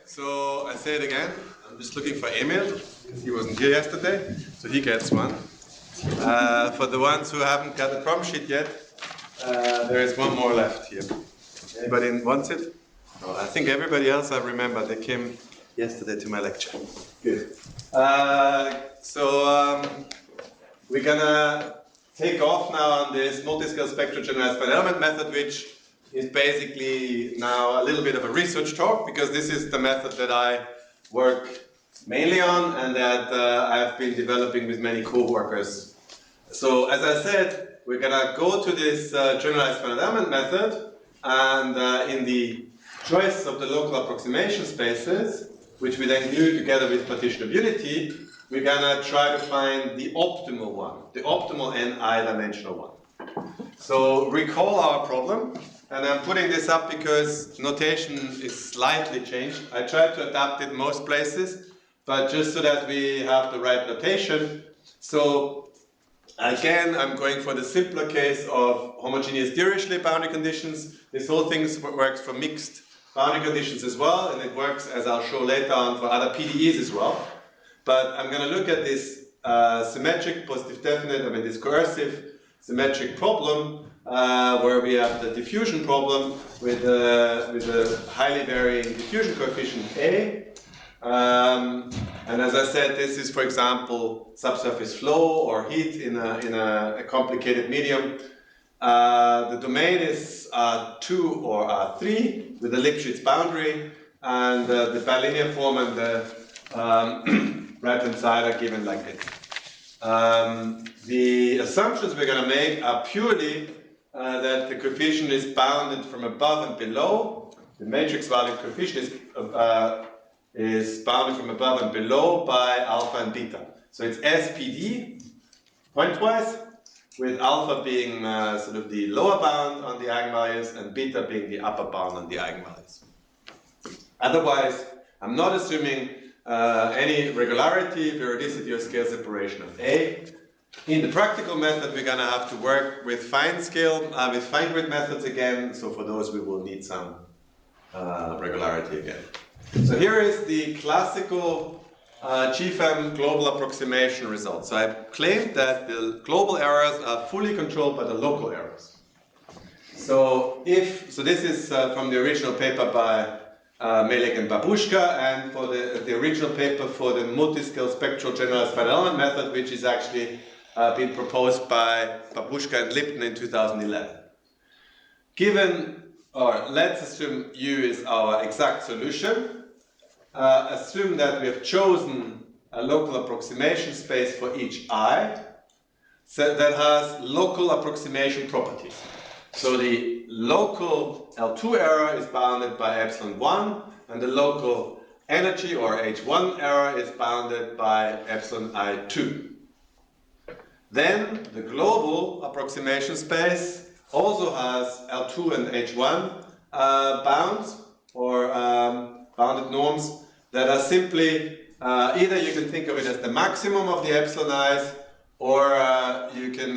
So I say it again, I'm just looking for Emil, because he wasn't here yesterday, so he gets one. For the ones who haven't got the problem sheet yet, there is one more left here. Anybody wants it? No, I think everybody else I remember, they came yesterday to my lecture. Good. We're gonna take off now on this Multiscale-Spectral Generalised Finite Element Method, which is basically now a little bit of a research talk, because this is the method that I work mainly on and that I've been developing with many co-workers. So as I said, we're gonna go to this Generalized Finite Element Method, and in the choice of the local approximation spaces, which we then glue together with partition of unity, we're gonna try to find the optimal one, the optimal n-I-dimensional one. So recall our problem, and I'm putting this up because notation is slightly changed. I tried to adapt it most places, but just so that we have the right notation. So again, I'm going for the simpler case of homogeneous Dirichlet boundary conditions. This whole thing works for mixed boundary conditions as well, and it works, as I'll show later on, for other PDEs as well. But I'm going to look at this symmetric, positive definite, this coercive symmetric problem, where we have the diffusion problem with a highly varying diffusion coefficient A. And as I said, this is, for example, subsurface flow or heat in a complicated medium. The domain is R2 or R3 with a Lipschitz boundary, and the bilinear form and the right-hand side are given like this. The assumptions we're going to make are purely that the coefficient is bounded from above and below. The matrix value coefficient is bounded from above and below by alpha and beta. So it's SPD pointwise, with alpha being sort of the lower bound on the eigenvalues and beta being the upper bound on the eigenvalues. Otherwise, I'm not assuming any regularity, periodicity, or scale separation of A. In the practical method, we're going to have to work with fine grid methods again. So for those, we will need some regularity again. So here is the classical GFEM global approximation result. So I claimed that the global errors are fully controlled by the local errors. So this is from the original paper by Melek and Babushka, and for the original paper for the Multiscale-Spectral Generalised Finite Element Method, which is actually been proposed by Babushka and Lipton in 2011. Let's assume U is our exact solution. Assume that we have chosen a local approximation space for each I that has local approximation properties. So the local L2 error is bounded by epsilon 1, and the local energy or H1 error is bounded by epsilon I2. Then the global approximation space also has L2 and H1 bounds or bounded norms that are simply either you can think of it as the maximum of the epsilon i's, or you can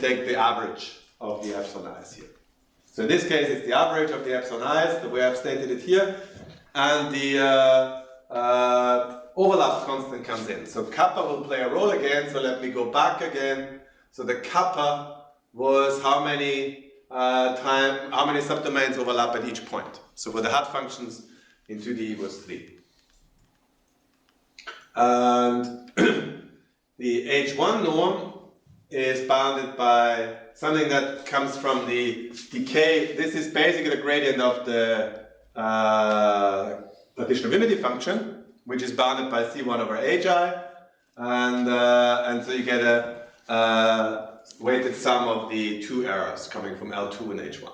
take the average of the epsilon i's here. So in this case, it's the average of the epsilon i's, the way I've stated it here, and the overlap constant comes in. So kappa will play a role again, so let me go back again. So the kappa was how many subdomains overlap at each point. So for the hat functions in 2D it was 3. And the H1 norm is bounded by something that comes from the decay. This is basically the gradient of the partition of unity function, which is bounded by C1 over Hi, and so you get a weighted sum of the two errors coming from L2 and H1.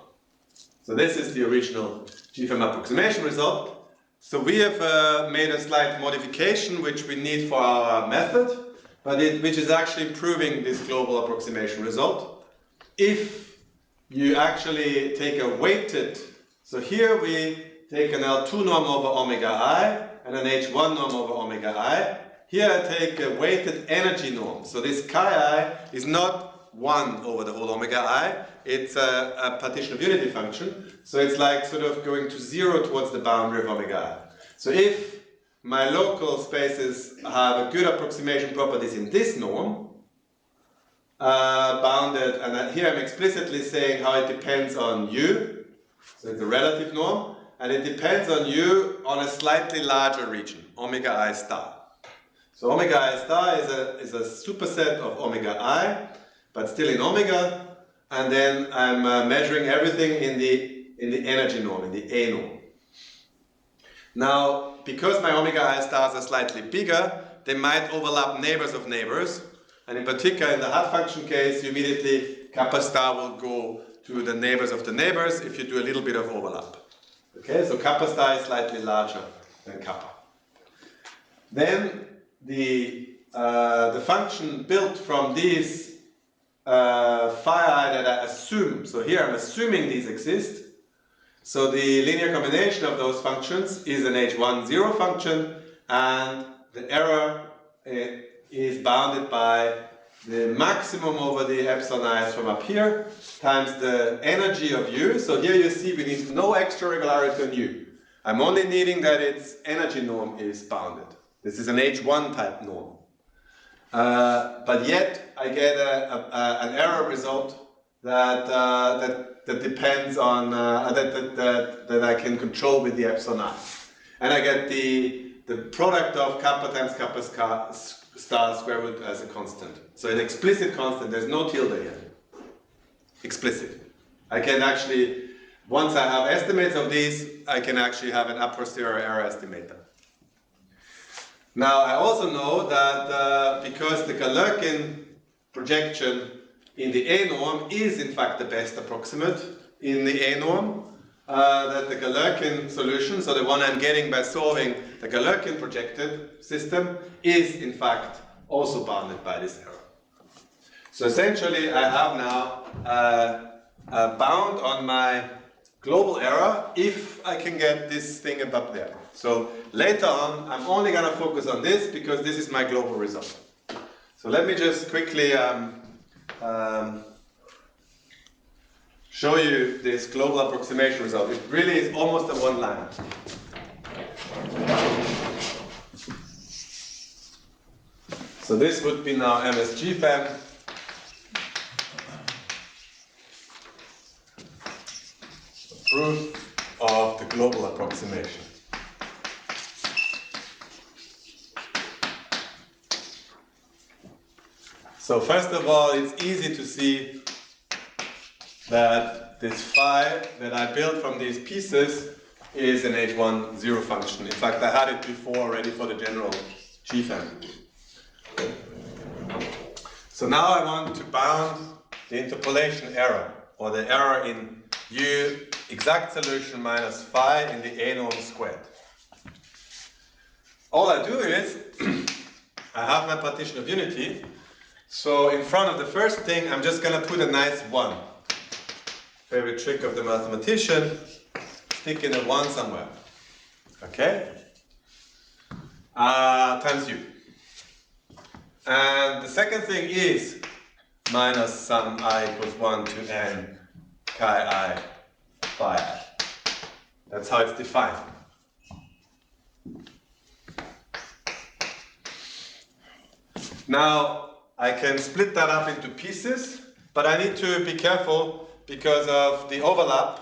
So this is the original GFEM approximation result. So we have made a slight modification which we need for our method, which is actually proving this global approximation result. If you actually take a weighted, so here we take an L2 norm over omega I and an H1 norm over omega I. Here I take a weighted energy norm. So this chi I is not 1 over the whole omega I, it's a partition of unity function. So it's like sort of going to 0 towards the boundary of omega I. So if my local spaces have a good approximation properties in this norm, bounded, and here I'm explicitly saying how it depends on U, so it's a relative norm, and it depends on U on a slightly larger region, omega I star. So omega I star is a superset of omega I, but still in omega, and then I'm measuring everything in the energy norm, in the A norm. Now, because my omega I stars are slightly bigger, they might overlap neighbors of neighbors, and in particular in the Hut function case, you immediately kappa star will go to the neighbors of the neighbors if you do a little bit of overlap. Okay, so kappa star is slightly larger than kappa. Then the function built from these phi I that I assume, so here I'm assuming these exist, so the linear combination of those functions is an H10 function, and the error is bounded by the maximum over the epsilon i's from up here times the energy of U. So here you see we need no extra regularity on U. I'm only needing that its energy norm is bounded. This is an H1 type norm. But yet I get an error result that depends on that I can control with the epsilon I, and I get the product of kappa times kappa star square root as a constant. So an explicit constant. There's no tilde here. Explicit. I can actually, once I have estimates of these, I can actually have an a posteriori error estimator. Now I also know that because the Galerkin projection in the A norm is in fact the best approximate in the A norm, that the Galerkin solution, so the one I'm getting by solving the Galerkin projected system, is in fact also bounded by this error. So essentially I have now a bound on my global error if I can get this thing above there. So later on I'm only going to focus on this because this is my global result. So let me just quickly show you this global approximation result. It really is almost a one-liner. So this would be now MS GFEM. Proof of the global approximation. So first of all, it's easy to see that this phi that I built from these pieces is an H10 function. In fact, I had it before already for the general GFEM. So now I want to bound the interpolation error, or the error in U exact solution minus phi in the A norm squared. All I do is, I have my partition of unity, so in front of the first thing, I'm just going to put a nice 1. Favorite trick of the mathematician, stick in a 1 somewhere. Okay? Times U. And the second thing is minus sum I equals 1 to n chi I phi I. That's how it's defined. Now, I can split that up into pieces, but I need to be careful because of the overlap.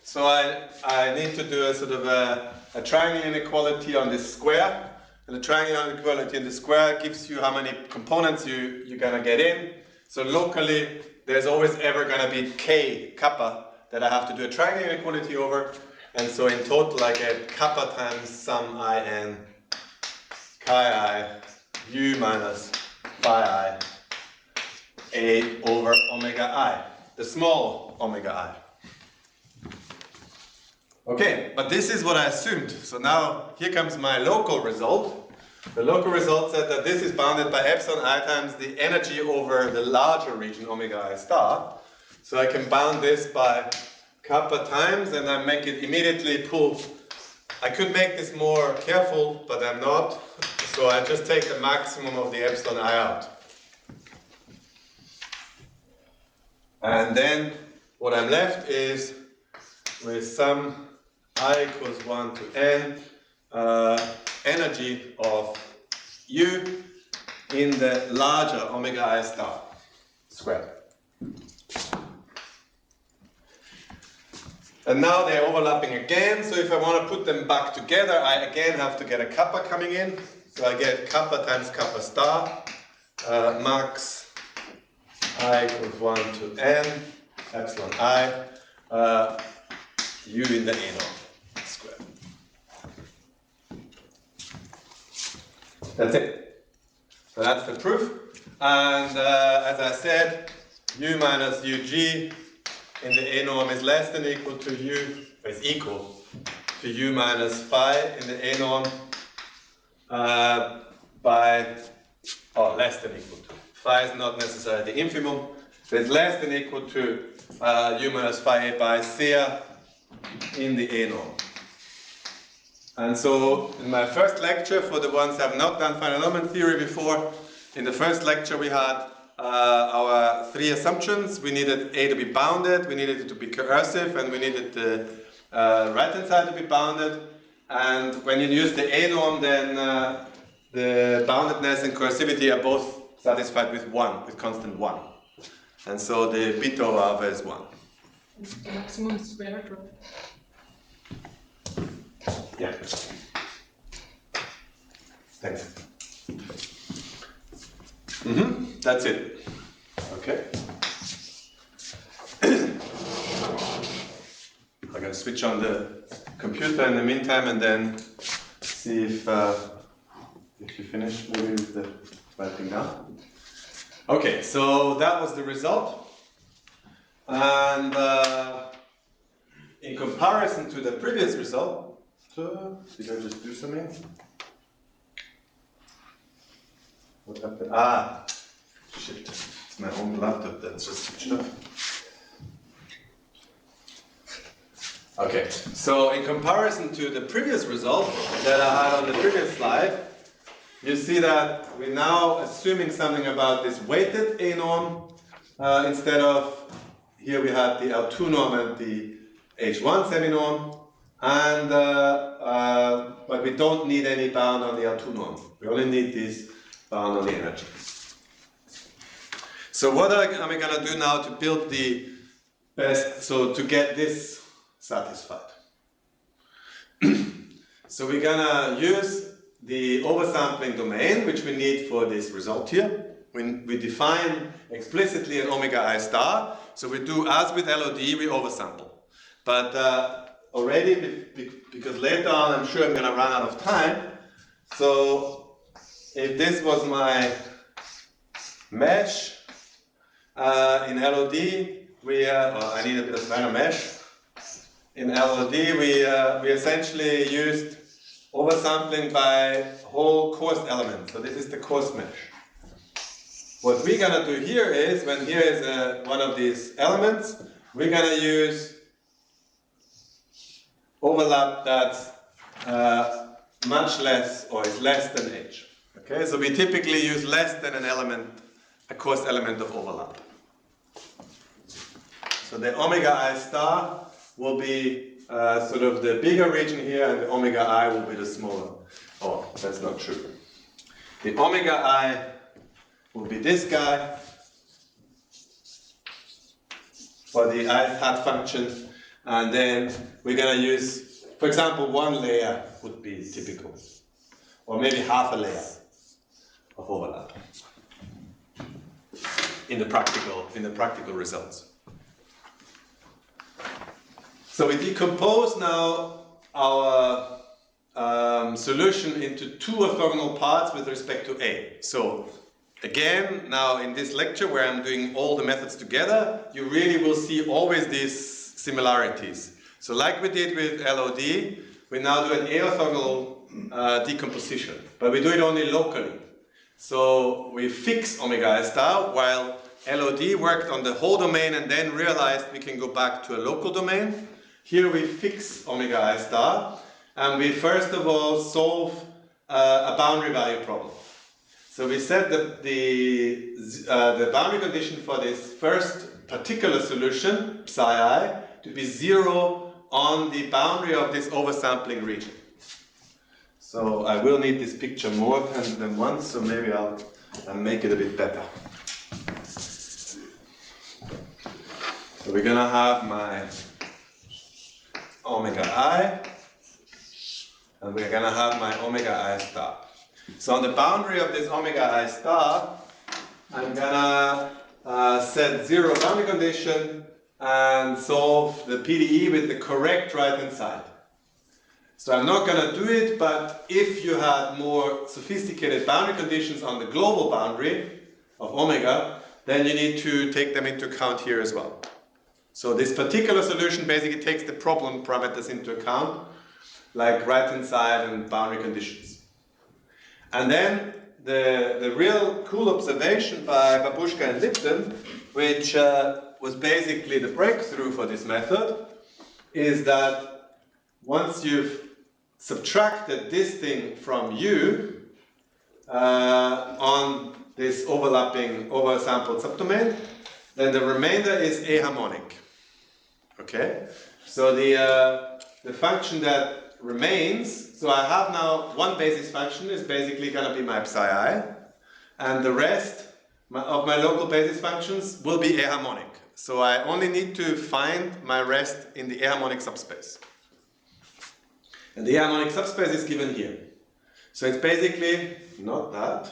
So I need to do a sort of a triangle inequality on this square. And the triangle inequality in the square gives you how many components you're going to get in. So locally, there's always ever going to be k, kappa, that I have to do a triangle inequality over. And so in total, I get kappa times sum I n chi I u minus phi I a over omega I, the small omega I. Okay, but this is what I assumed. So now here comes my local result. The local result said that this is bounded by epsilon I times the energy over the larger region omega I star. So I can bound this by kappa times, and I make it immediately pull. I could make this more careful, but I'm not. So I just take the maximum of the epsilon I out. And then what I'm left is with sum I equals 1 to n energy of U in the larger omega I star squared. And now they're overlapping again, so if I want to put them back together, I again have to get a kappa coming in. So I get kappa times kappa star, max I equals 1 to n, epsilon I, U in the A norm squared. That's it. So that's the proof. And as I said, U minus UG in the A norm is less than or equal to U, is equal to U minus phi in the A norm less than equal to. Phi is not necessarily the infimum, so it's less than equal to U minus phi A by theta in the A norm. And so in my first lecture, for the ones who have not done finite element theory before, in the first lecture we had our three assumptions. We needed A to be bounded, we needed it to be coercive, and we needed the right-hand side to be bounded. And when you use the A norm, then the boundedness and coercivity are both satisfied with 1, with constant 1. And so the beta over alpha is 1. The maximum squared, right? Yeah. Thanks. That's it. Okay. I'm going to switch on the computer in the meantime and then see if you finish maybe with the writing down. Okay, so that was the result. And in comparison to the previous result, did I just do something? What happened? Ah, shit. It's my own laptop that's just switched off. Okay, so in comparison to the previous result that I had on the previous slide, you see that we're now assuming something about this weighted A norm instead of here we had the L2 norm and the H1 semi-norm, and but we don't need any bound on the L2 norm. We only need this bound on the energy. So what am I going to do now to build the best, so to get this satisfied? So we're going to use the oversampling domain, which we need for this result here. We define explicitly an omega I star. So we do, as with LOD, we oversample. But already, because later on I'm sure I'm going to run out of time, so if this was my mesh in LOD, I need a bit of finer mesh. In LOD, we essentially used oversampling by whole coarse elements. So this is the coarse mesh. What we're going to do here is, when here is one of these elements, we're going to use overlap that's much less or is less than h. Okay, so we typically use less than an element, a coarse element of overlap. So the omega I star will be sort of the bigger region here, and the omega I will be the smaller. Oh, that's not true. The omega I will be this guy for the ith hat function, and then we're going to use, for example, one layer would be typical, or maybe half a layer of overlap in the practical results. So we decompose now our solution into two orthogonal parts with respect to A. So again, now in this lecture where I'm doing all the methods together, you really will see always these similarities. So like we did with LOD, we now do an A orthogonal decomposition, but we do it only locally. So we fix omega I star, while LOD worked on the whole domain and then realized we can go back to a local domain. Here we fix omega I star, and we first of all solve a boundary value problem. So we set the boundary condition for this first particular solution, psi I, to be 0 on the boundary of this oversampling region. So I will need this picture more than once, so maybe I'll make it a bit better. So we're gonna have my omega I, and we're gonna have my omega I star. So on the boundary of this omega I star, I'm gonna set 0 boundary condition and solve the PDE with the correct right-hand side. So I'm not gonna do it, but if you had more sophisticated boundary conditions on the global boundary of omega, then you need to take them into account here as well. So this particular solution basically takes the problem parameters into account, like right-hand side and boundary conditions. And then the real cool observation by Babushka and Lipton, which was basically the breakthrough for this method, is that once you've subtracted this thing from U on this overlapping oversampled subdomain, then the remainder is aharmonic. Okay? So the function that remains, so I have now one basis function is basically going to be my psi I, and the rest of my local basis functions will be aharmonic. So I only need to find my rest in the aharmonic subspace. And the aharmonic subspace is given here. So it's basically not that.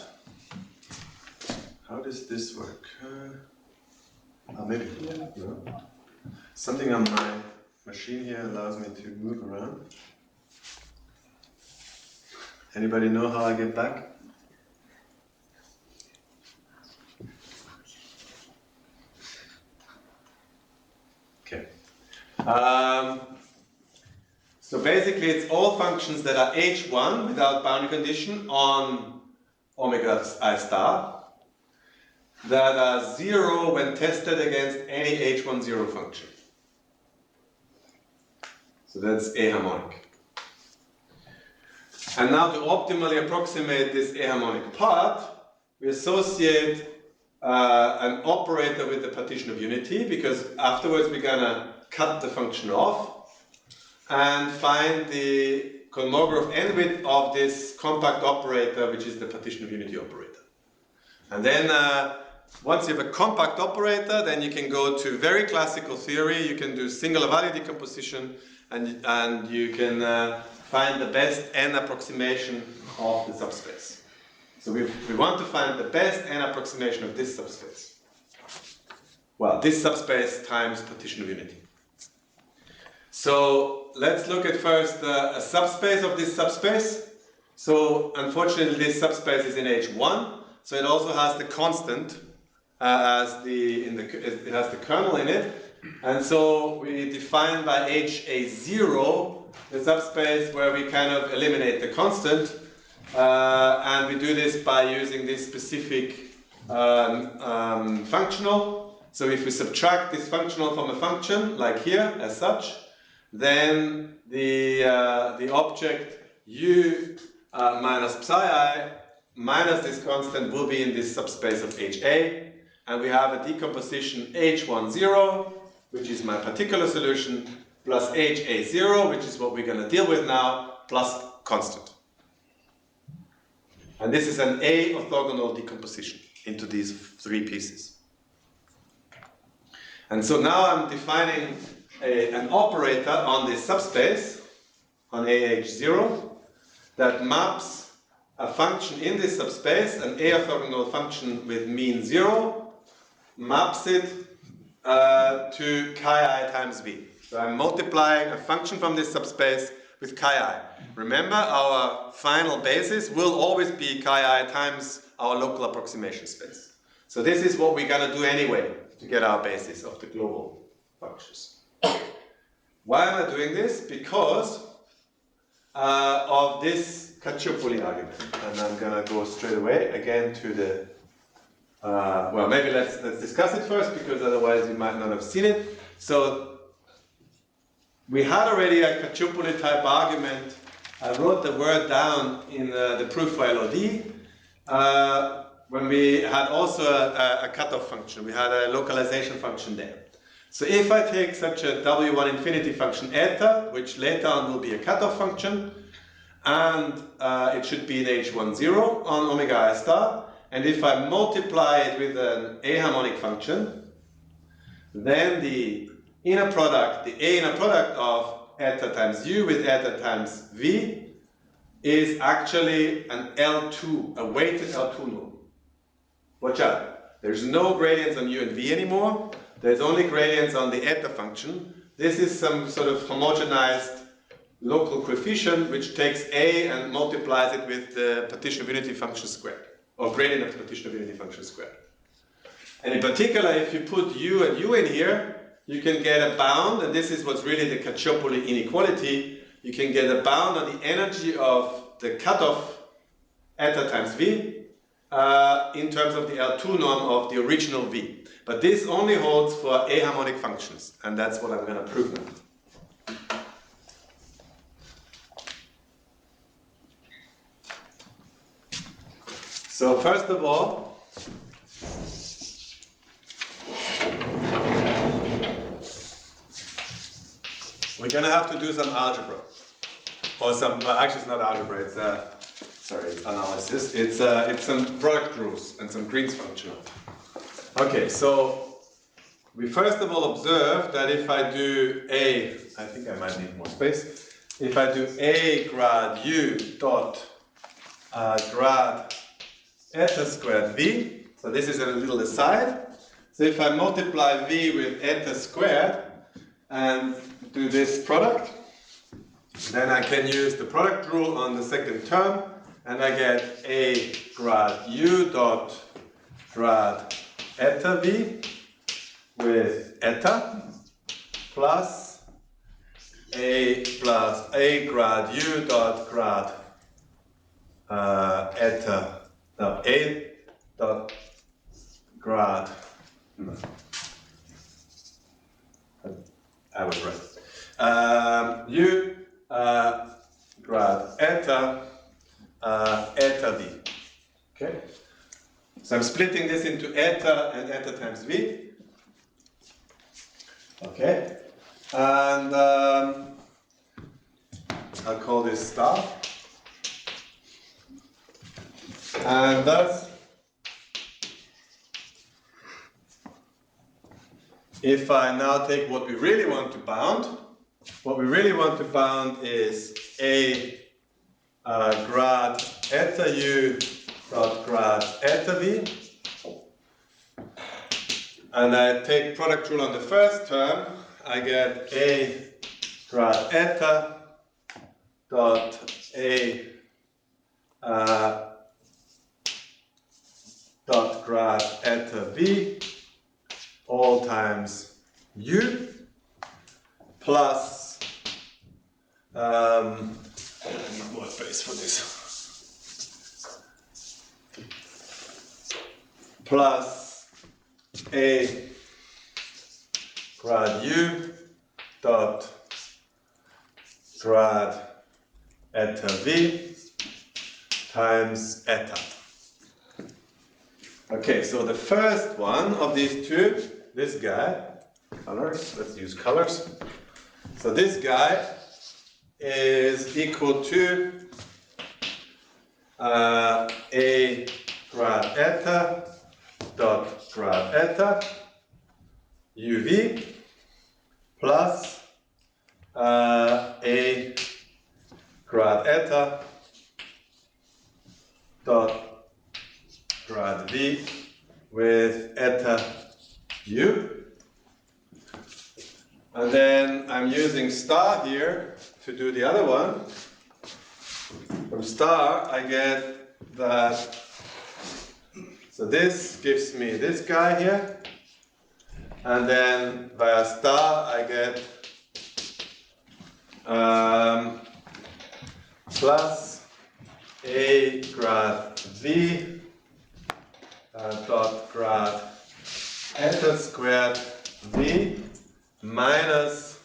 How does this work? Maybe here? No. Something on my machine here allows me to move around. Anybody know how I get back? Okay. So basically it's all functions that are H1 without boundary condition on omega I star that are 0 when tested against any H1 0 function. So that's aharmonic. And now to optimally approximate this aharmonic part, we associate an operator with the partition of unity, because afterwards we're going to cut the function off and find the Kolmogorov n-width of this compact operator, which is the partition of unity operator. And then once you have a compact operator, then you can go to very classical theory. You can do singular value decomposition, and you can find the best n approximation of the subspace. So we want to find the best n approximation of this subspace. Well, this subspace times partition of unity. So let's look at first a subspace of this subspace. So unfortunately this subspace is in H1, so it also has the constant it has the kernel in it, and so we define by HA0 the subspace where we kind of eliminate the constant, and we do this by using this specific functional. So if we subtract this functional from a function, like here, as such, then the object U minus psi I minus this constant will be in this subspace of HA, and we have a decomposition H10, which is my particular solution, plus HA0, which is what we're going to deal with now, plus constant. And this is an A orthogonal decomposition into these three pieces. And so now I'm defining an operator on this subspace, on AH0, that maps a function in this subspace, an A orthogonal function with mean 0, maps it to chi I times V. So I'm multiplying a function from this subspace with chi I. Remember, our final basis will always be chi I times our local approximation space. So this is what we're going to do anyway to get our basis of the global functions. Why am I doing this? Because of this Cacciopoli argument. And I'm going to go straight away again to the well, maybe let's discuss it first, because otherwise you might not have seen it. So we had already a Cacciopoli type argument. I wrote the word down in the proof for LOD when we had also a cutoff function. We had a localization function there. So if I take such a W1 infinity function eta, which later on will be a cutoff function, and it should be in H10 on omega I star. And if I multiply it with an aharmonic function, then the inner product, the A inner product of eta times u with eta times v is actually an L2, a weighted L2 norm. Watch out. There's no gradients on u and v anymore. There's only gradients on the eta function. This is some sort of homogenized local coefficient which takes A and multiplies it with the partition of unity function squared, or gradient of the partition of unity function squared. And in particular, if you put u and u in here, you can get a bound, and this is what's really the Cacciopoli inequality. You can get a bound on the energy of the cutoff eta times v in terms of the L2 norm of the original v. But this only holds for aharmonic functions, and that's what I'm going to prove now. So first of all, we're going to have to do some algebra, or some. Well, actually, it's not algebra. It's it's analysis. It's some product rules and some Green's function. Okay, so we first of all observe that if I do I think I might need more space. If I do A grad u dot grad eta squared v, so this is a little aside. So if I multiply v with eta squared and do this product, then I can use the product rule on the second term, and I get A grad u dot grad eta v with eta plus A grad u dot grad eta, no, A dot grad, no. I was right. U grad eta eta v. Okay. So I'm splitting this into eta and eta times v. Okay. And I'll call this star. And thus, if I now take what we really want to bound, is A grad eta u dot grad eta v. And I take product rule on the first term, I get A grad eta dot A dot grad eta v all times u plus I need more space for this, plus A grad u dot grad eta v times eta. Okay, so the first one of these two, this guy, colors, let's use colors. So this guy is equal to A grad eta dot grad eta uv plus A grad eta dot grad v with eta u. And then I'm using star here to do the other one. From star I get that, so this gives me this guy here, and then via star I get plus A grad v dot grad eta squared v minus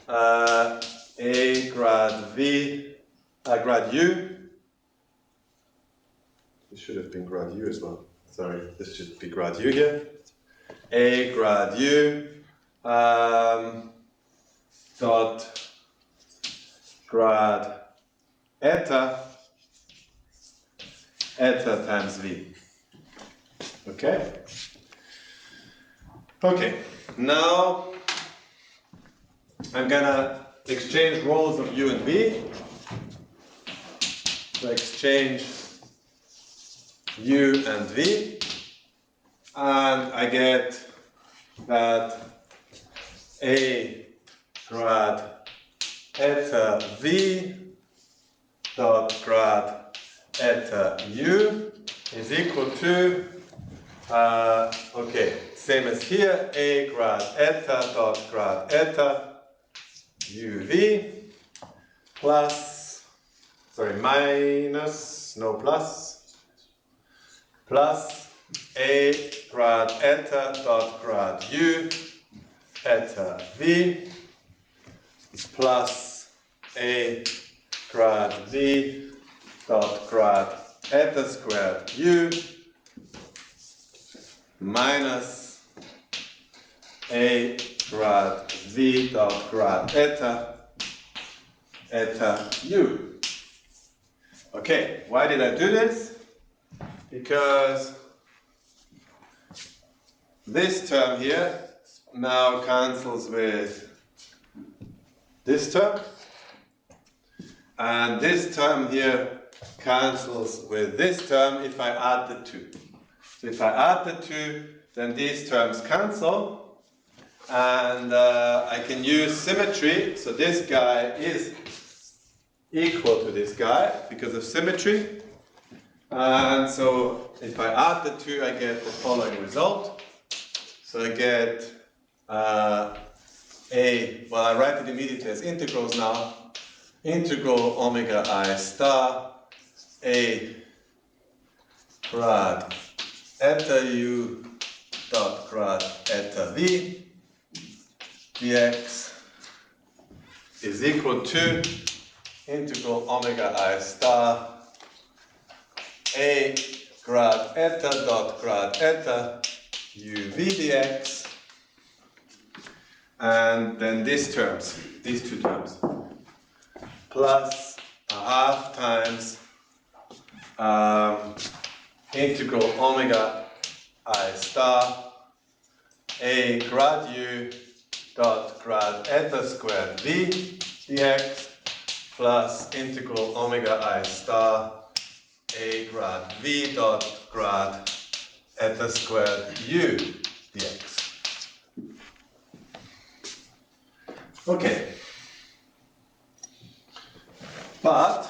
A grad v grad u. This should have been grad u as well. Sorry, this should be grad u here. A grad u dot grad eta times v. Okay? Okay, now I'm gonna exchange roles of u and v. So exchange u and v, and I get that a grad eta v dot grad eta u is equal to, okay, same as here, a grad eta dot grad eta uv plus, sorry, minus, no plus, plus a grad eta dot grad u eta v plus a grad v dot grad eta squared u minus a grad v dot grad eta u. Okay, why did I do this? Because this term here now cancels with this term, and this term here cancels with this term if I add the two. So if I add the two, then these terms cancel, and I can use symmetry. So this guy is equal to this guy because of symmetry, and so if I add the two, I get the following result. So I get well, I write it immediately as integrals now. Integral omega I star a grad eta u dot grad eta v dx is equal to integral omega I star a grad eta dot grad eta uv dx, and then these terms, these two terms, plus a half times integral omega I star a grad u dot grad eta squared v dx plus integral omega I star a grad v dot grad eta squared u dx. Okay. But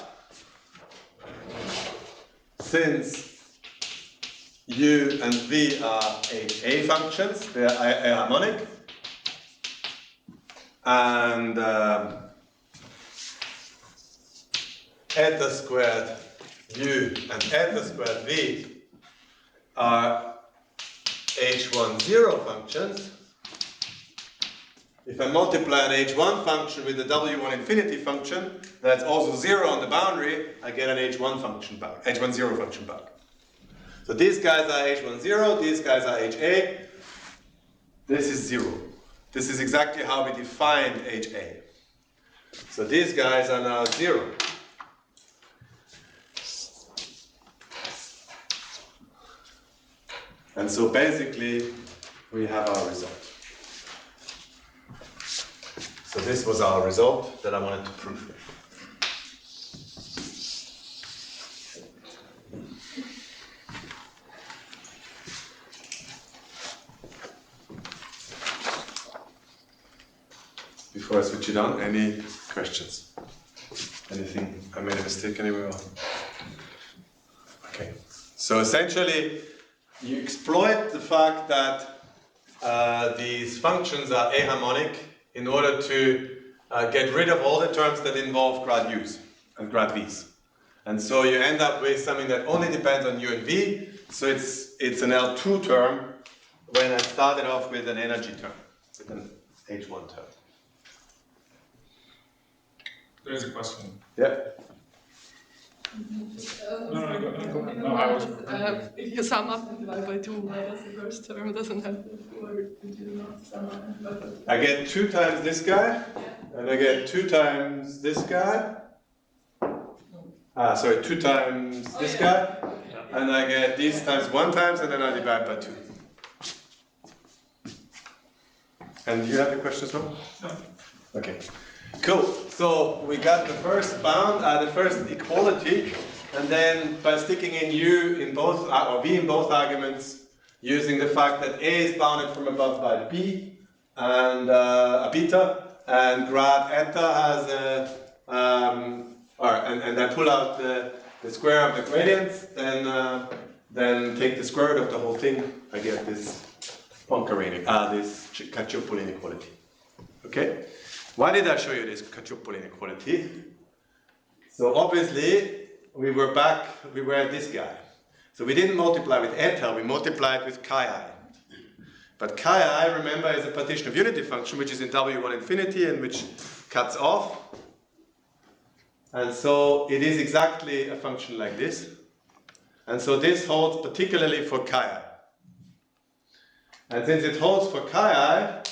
since u and v are HA functions, they are aharmonic, and eta squared u and eta squared v are H10 functions. If I multiply an H1 function with the W1 infinity function, that's also 0 on the boundary, I get an H1 function back, H10 function back. So these guys are H10, these guys are HA, this is 0. This is exactly how we defined HA. So these guys are now 0. And so basically, we have our result. So this was our result that I wanted to prove. Before I switch it on, any questions? Anything I made a mistake anywhere? Okay. So essentially, you exploit the fact that these functions are aharmonic in order to get rid of all the terms that involve grad u's and grad v's. And so you end up with something that only depends on u and v, so it's an L2 term when I started off with an energy term, with an H1 term. There is a question. Yeah. No, I was. If you sum up and divide by 2, why does the first term doesn't have the 4? Did you not sum up and divide by 2? I get 2 times this guy, and I get 2 times this guy. sorry, 2 times this guy, and I get this times 1 times, and then I divide by 2. And you have the questions now? No. Okay, cool. So we got the first bound, the first equality, and then by sticking in u in both, or v in both arguments, using the fact that a is bounded from above by b, and a beta, and grad eta has a, and I pull out the square of the gradients, then take the square root of the whole thing, I get this Poincaré, this quadruple inequality. Okay? Why did I show you this quadruple inequality? So obviously, we were at this guy. So we didn't multiply with eta, we multiplied with chi. But chi, remember, is a partition of unity function, which is in W1 infinity and which cuts off. And so it is exactly a function like this. And so this holds particularly for chi. And since it holds for chi,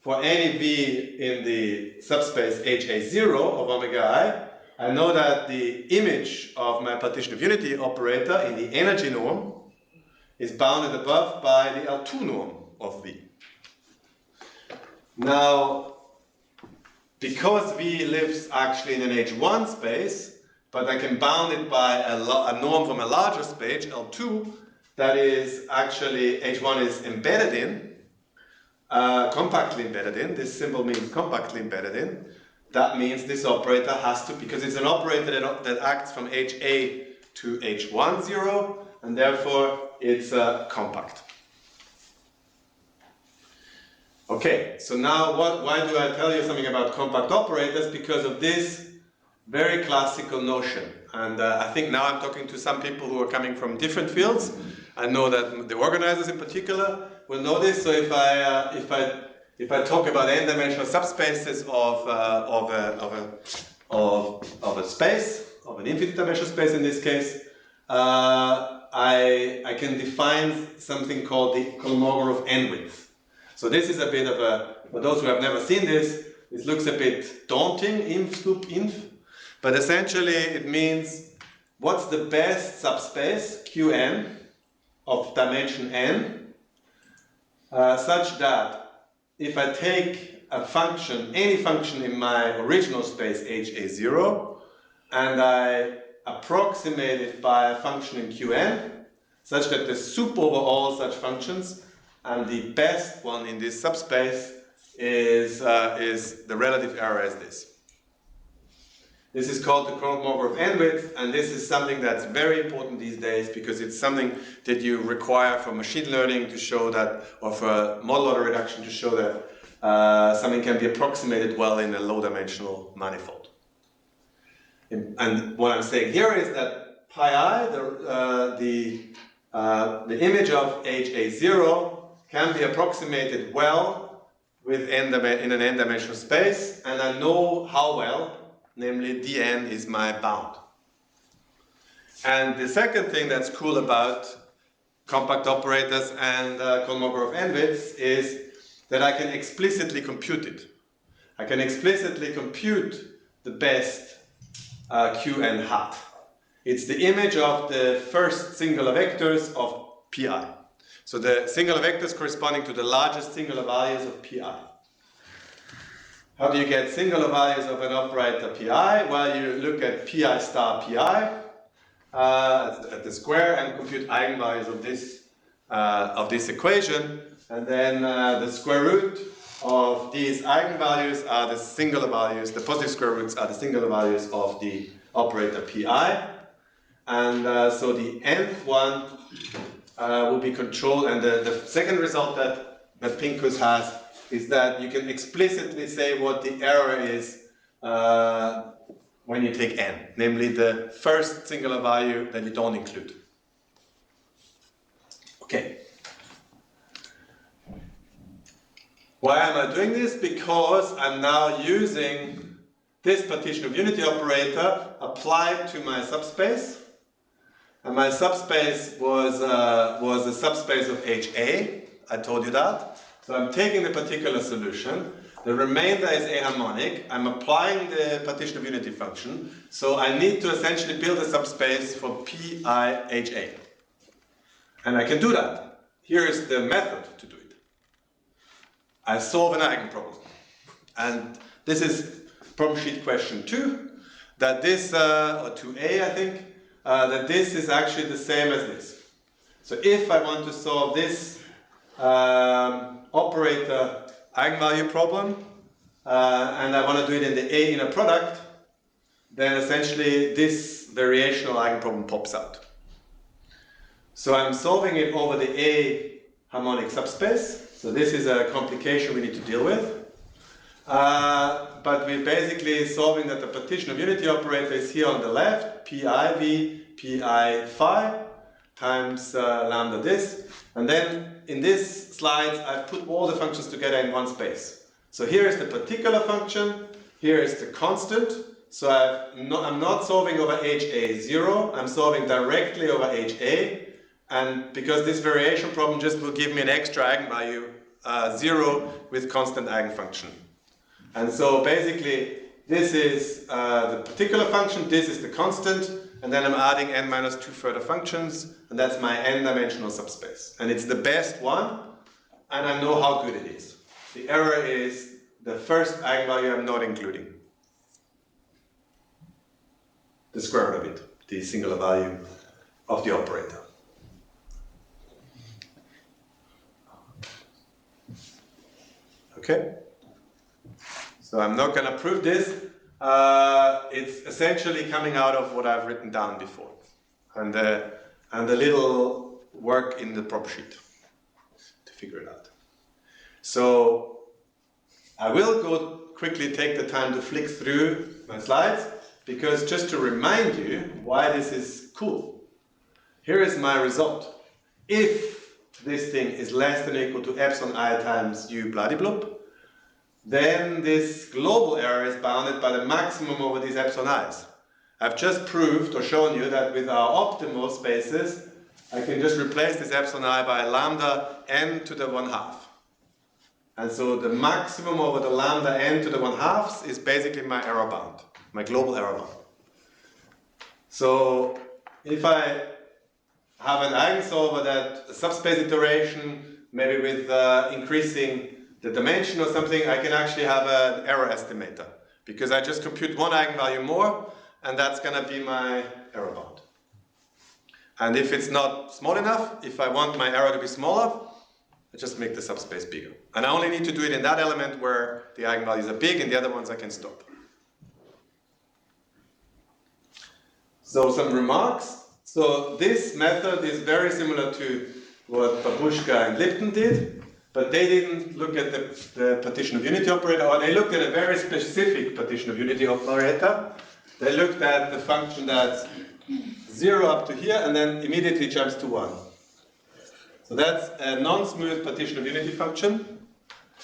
for any v in the subspace HA0 of omega I know that the image of my partition of unity operator in the energy norm is bounded above by the L2 norm of V. Now, because V lives actually in an H1 space, but I can bound it by a norm from a larger space, L2, that is actually H1 is embedded in, compactly embedded in. This symbol means compactly embedded in. That means this operator has to, because it's an operator that acts from HA to H1, 0, and therefore it's compact. Okay, so now why do I tell you something about compact operators? Because of this very classical notion. And I think now I'm talking to some people who are coming from different fields. I know that the organizers in particular will know this. So if I talk about n-dimensional subspaces of a space, of an infinite-dimensional space in this case, I can define something called the Kolmogorov n-width. So this is a bit of a, for those who have never seen this, this looks a bit daunting, inf, but essentially it means what's the best subspace, Qn, of dimension n, such that if I take a function, any function in my original space HA0, and I approximate it by a function in Qn, such that the sup over all such functions, and the best one in this subspace is the relative error as this. This is called the Kolmogorov n-width, and this is something that's very important these days because it's something that you require for machine learning to show that, or for model order reduction to show that something can be approximated well in a low-dimensional manifold. And what I'm saying here is that pi I, the image of HA0, can be approximated well with in an n-dimensional space, and I know how well, namely dn is my bound. And the second thing that's cool about compact operators and Kolmogorov n-widths is that I can explicitly compute it. I can explicitly compute the best Qn hat. It's the image of the first singular vectors of pi. So the singular vectors corresponding to the largest singular values of pi. How do you get singular values of an operator pi? Well, you look at pi star pi at the square and compute eigenvalues of this equation, and then the square root of these eigenvalues are the singular values. The positive square roots are the singular values of the operator pi, and so the nth one will be controlled, and the second result that Pincus has is that you can explicitly say what the error is when you take n, namely the first singular value that you don't include. Okay. Why am I doing this? Because I'm now using this partition of unity operator applied to my subspace. And my subspace was a subspace of HA, I told you that. So I'm taking the particular solution, The remainder is aharmonic. I'm applying the partition of unity function. So I need to essentially build a subspace for PIHA. And I can do that. Here is the method to do it. I solve an eigenproblem. And this is problem sheet question 2. That this, or 2a I think, that this is actually the same as this. So if I want to solve this operator eigenvalue problem, and I want to do it in the A inner product, then essentially this variational eigenproblem pops out. So I'm solving it over the A harmonic subspace. So this is a complication we need to deal with. But we're basically solving that the partition of unity operator is here on the left, PIV, PI phi, times lambda this. And then in this slide, I've put all the functions together in one space. So here is the particular function, here is the constant. So I'm not solving over HA0, I'm solving directly over HA. And because this variation problem just will give me an extra eigenvalue 0 with constant eigenfunction. And so basically, this is the particular function, this is the constant, and then I'm adding n minus 2 further functions, and that's my n-dimensional subspace. And it's the best one, and I know how good it is. The error is the first eigenvalue I'm not including. The square root of it, the singular value of the operator. Okay? So I'm not going to prove this. It's essentially coming out of what I've written down before. And a little work in the prop sheet to figure it out. So I will go quickly take the time to flick through my slides, because just to remind you why this is cool. Here is my result. If this thing is less than or equal to epsilon I times u bloody-bloop, then this global error is bounded by the maximum over these epsilon i's. I've just proved or shown you that with our optimal spaces, I can just replace this epsilon I by lambda n to the 1/2. And so the maximum over the lambda n to the 1/2 is basically my error bound, my global error bound. So if I have an eigensolver that subspace iteration, maybe with increasing the dimension or something, I can actually have an error estimator, because I just compute one eigenvalue more, and that's going to be my error bound. And if it's not small enough, if I want my error to be smaller, I just make the subspace bigger. And I only need to do it in that element where the eigenvalues are big, and the other ones I can stop. So some remarks. So this method is very similar to what Babushka and Lipton did, but they didn't look at the partition of unity operator, or they looked at a very specific partition of unity operator. They looked at the function that's 0 up to here, and then immediately jumps to 1. So that's a non-smooth partition of unity function.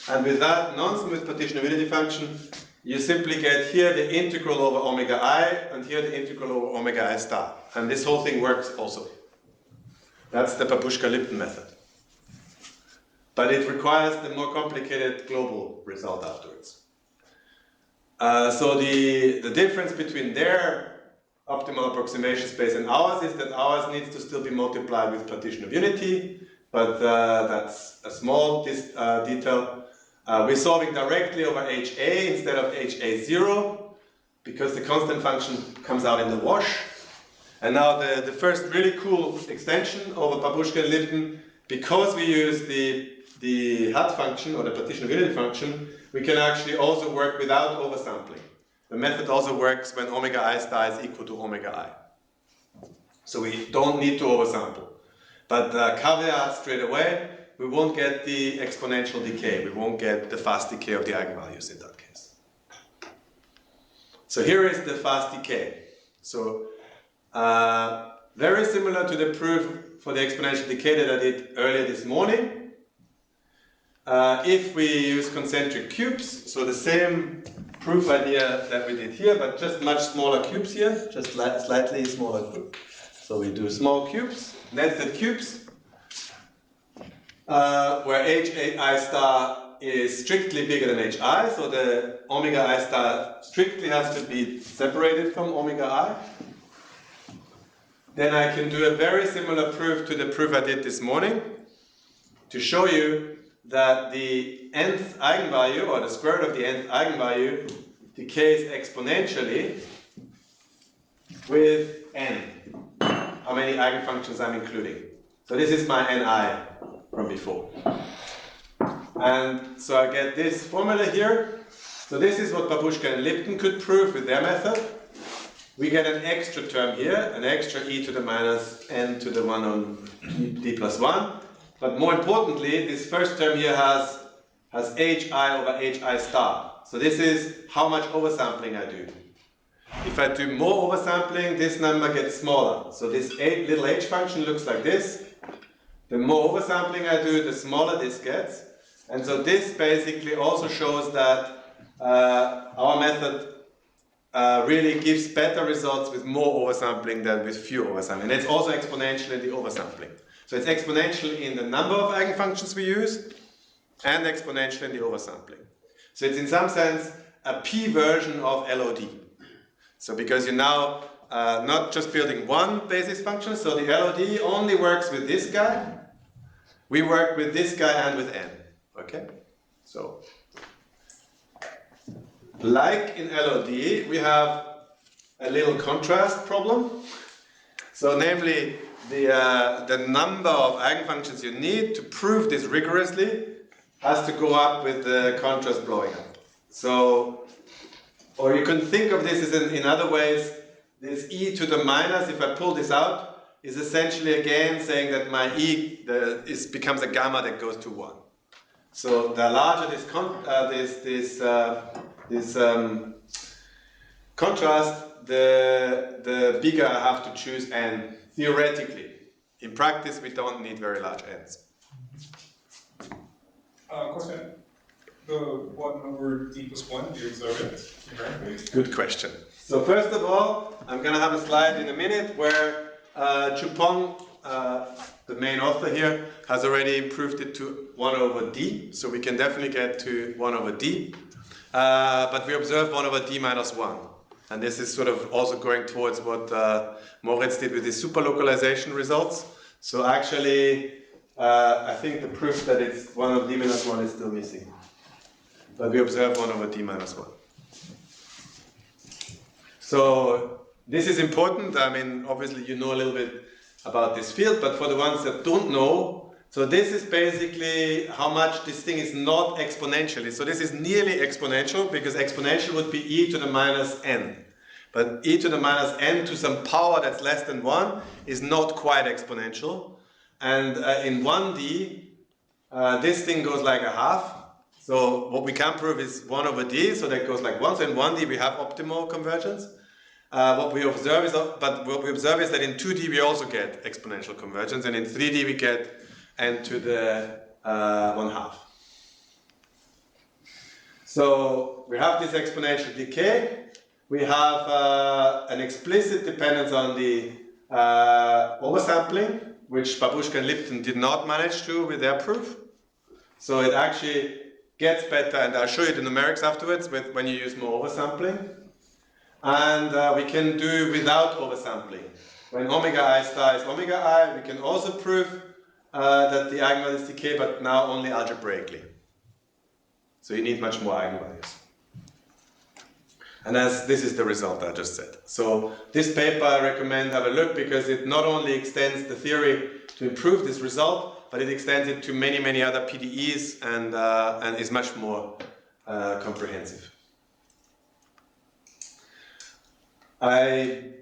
And with that non-smooth partition of unity function, you simply get here the integral over omega I, and here the integral over omega I star. And this whole thing works also. That's the Babushka-Lipton method. But it requires the more complicated global result afterwards. So the difference between their optimal approximation space and ours is that ours needs to still be multiplied with partition of unity, but that's a small detail. We're solving directly over HA instead of HA0, because the constant function comes out in the wash. And now the first really cool extension over Babushka and Lipton, because we use the hat function or the partition of unity function, we can actually also work without oversampling. The method also works when omega I star is equal to omega I. So we don't need to oversample. But caveat straight away, we won't get the exponential decay. We won't get the fast decay of the eigenvalues in that case. So here is the fast decay. So very similar to the proof for the exponential decay that I did earlier this morning. If we use concentric cubes, so the same proof idea that we did here, but just much smaller cubes here, just slightly smaller group. So we do small cubes, nested cubes, where HI star is strictly bigger than hi, so the omega I star strictly has to be separated from omega I. Then I can do a very similar proof to the proof I did this morning to show you that the nth eigenvalue, or the square root of the nth eigenvalue, decays exponentially with n, how many eigenfunctions I'm including. So this is my ni from before. And so I get this formula here. So this is what Babushka and Lipton could prove with their method. We get an extra term here, an extra e to the minus n to the 1 on d plus 1. But more importantly, this first term here has hi over hi star. So this is how much oversampling I do. If I do more oversampling, this number gets smaller. So this little h function looks like this. The more oversampling I do, the smaller this gets. And so this basically also shows that our method really gives better results with more oversampling than with fewer oversampling. And it's also exponential in the oversampling. So it's exponential in the number of eigenfunctions we use and exponential in the oversampling. So it's in some sense a p version of LOD. So because you're now not just building one basis function, so the LOD only works with this guy. We work with this guy and with n. Okay? So, like in LOD, we have a little contrast problem. So namely, the number of eigenfunctions you need to prove this rigorously has to go up with the contrast blowing up. So, or you can think of this as in other ways, this e to the minus, if I pull this out, is essentially again saying that my e becomes a gamma that goes to 1. So the larger this contrast, the bigger I have to choose n, theoretically. In practice, we don't need very large n's. Question. The 1 over d plus 1, do you observe it numerically? Good question. So first of all, I'm going to have a slide in a minute where Chupong, the main author here, has already improved it to 1 over d, so we can definitely get to 1 over d. But we observe 1 over d minus 1. And this is sort of also going towards what Moritz did with his superlocalization results. So actually, I think the proof that it's 1 over d minus 1 is still missing. But we observe 1 over d minus 1. So this is important. I mean, obviously you know a little bit about this field, but for the ones that don't know, so this is basically how much this thing is not exponentially. So this is nearly exponential, because exponential would be e to the minus n. But e to the minus n to some power that's less than 1 is not quite exponential. And in 1D, this thing goes like a half. So what we can prove is 1 over d, so that goes like 1. So in 1D we have optimal convergence. What we observe is that in 2D we also get exponential convergence, and in 3D we get n to the 1/2. So we have this exponential decay. We have an explicit dependence on the oversampling, which Babushka and Lipton did not manage to with their proof. So it actually gets better, and I'll show you the numerics afterwards when you use more oversampling. And we can do without oversampling. When omega I star is omega I, we can also prove that the eigenvalues decay, but now only algebraically. So you need much more eigenvalues. And this is the result I just said. So this paper I recommend have a look, because it not only extends the theory to improve this result, but it extends it to many, many other PDEs and is much more comprehensive. I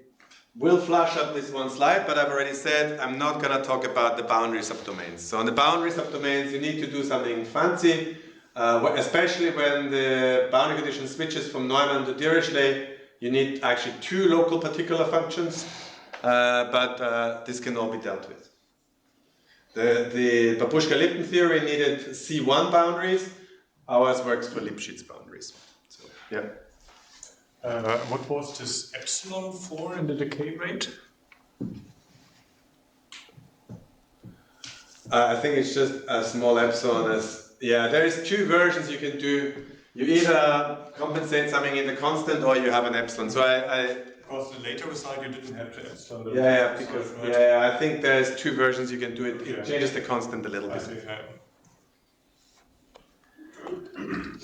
will flash up this one slide, but I've already said I'm not going to talk about the boundary subdomains. So on the boundary subdomains, you need to do something fancy, especially when the boundary condition switches from Neumann to Dirichlet. You need actually 2 local particular functions, but this can all be dealt with. The Babushka-Lipton theory needed C1 boundaries. Ours works for Lipschitz boundaries. So, yeah. What was this epsilon for in the decay rate? I think it's just a small epsilon as yeah, there is two versions you can do. You either compensate something in the constant or you have an epsilon. So Because the later result you didn't have to epsilon. because I think there's two versions you can do it. It changes the constant a little bit.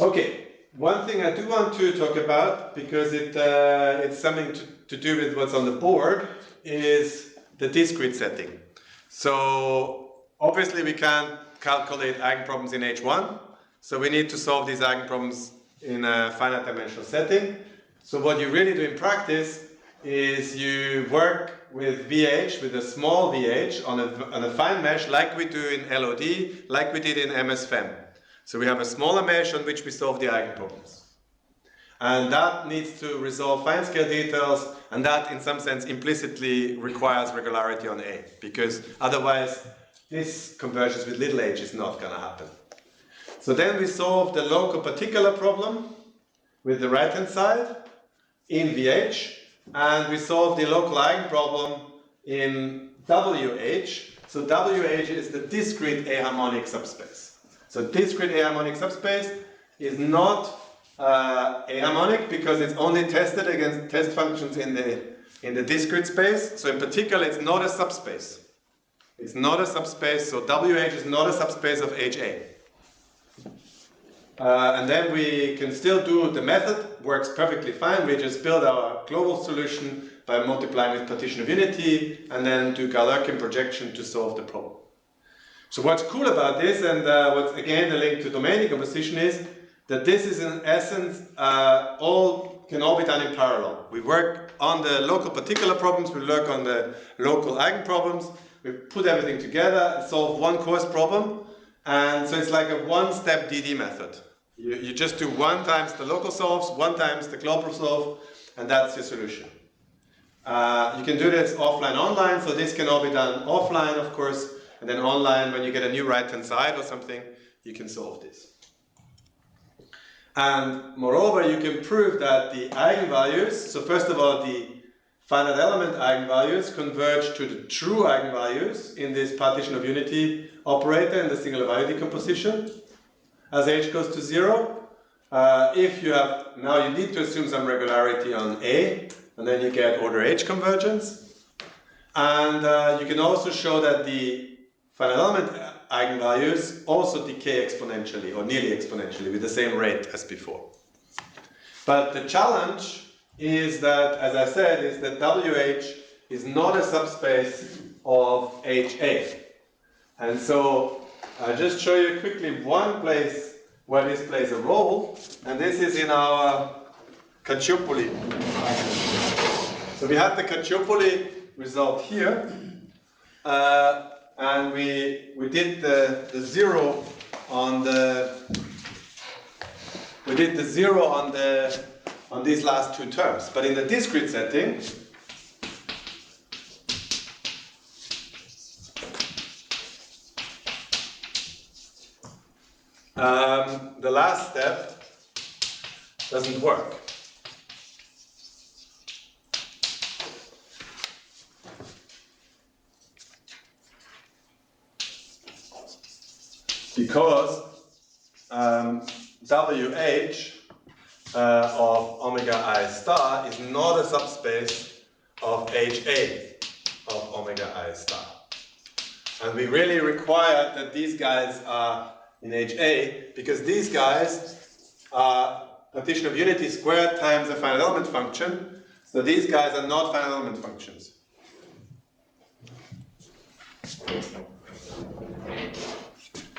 Okay, one thing I do want to talk about, because it's something to do with what's on the board, is the discrete setting. So obviously we can't calculate eigenproblems in H1, so we need to solve these eigenproblems in a finite dimensional setting. So what you really do in practice is you work with VH, with a small VH on a fine mesh, like we do in LOD, like we did in MS-FEM. So we have a smaller mesh on which we solve the eigenproblems. And that needs to resolve fine scale details, and that in some sense implicitly requires regularity on A, because otherwise this convergence with little h is not going to happen. So then we solve the local particular problem with the right hand side in VH, and we solve the local eigenproblem in WH. So WH is the discrete aharmonic subspace. So discrete aharmonic subspace is not aharmonic because it's only tested against test functions in the discrete space. So in particular, it's not a subspace. It's not a subspace, so WH is not a subspace of HA. And then we can still do the method, works perfectly fine. We just build our global solution by multiplying with partition of unity and then do Galerkin projection to solve the problem. So what's cool about this, and what's again the link to domain decomposition, is that this is in essence can all be done in parallel. We work on the local particular problems, we work on the local eigenproblems, we put everything together and solve one coarse problem, and so it's like a one-step DD method. You just do one times the local solves, one times the global solve, and that's your solution. You can do this offline, online, so this can all be done offline, of course, and then online, when you get a new right-hand side or something, you can solve this. And moreover, you can prove that the eigenvalues, so first of all, the finite element eigenvalues converge to the true eigenvalues in this partition of unity operator in the singular value decomposition as h goes to 0. If you have, now you need to assume some regularity on A, and then you get order h convergence. And you can also show that the finite element eigenvalues also decay exponentially, or nearly exponentially, with the same rate as before. But the challenge is that, as I said, is that WH is not a subspace of HA. And so I'll just show you quickly one place where this plays a role, and this is in our Cacciopoli. So we have the Cacciopoli result here, and we did the zero on on these last two terms. But in the discrete setting, the last step doesn't work. Because WH of omega I star is not a subspace of HA of omega I star. And we really require that these guys are in HA, because these guys are partition of unity squared times a finite element function. So these guys are not finite element functions.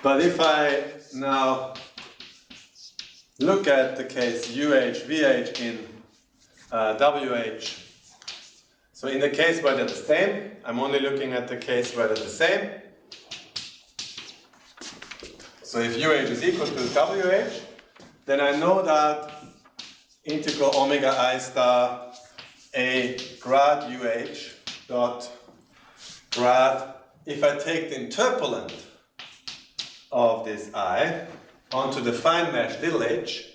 But if I now look at the case UH, VH in WH, so in the case where they're the same, I'm only looking at the case where they're the same. So if UH is equal to WH, then I know that integral omega I star A grad UH dot grad, if I take the interpolant of this I onto the fine mesh little h,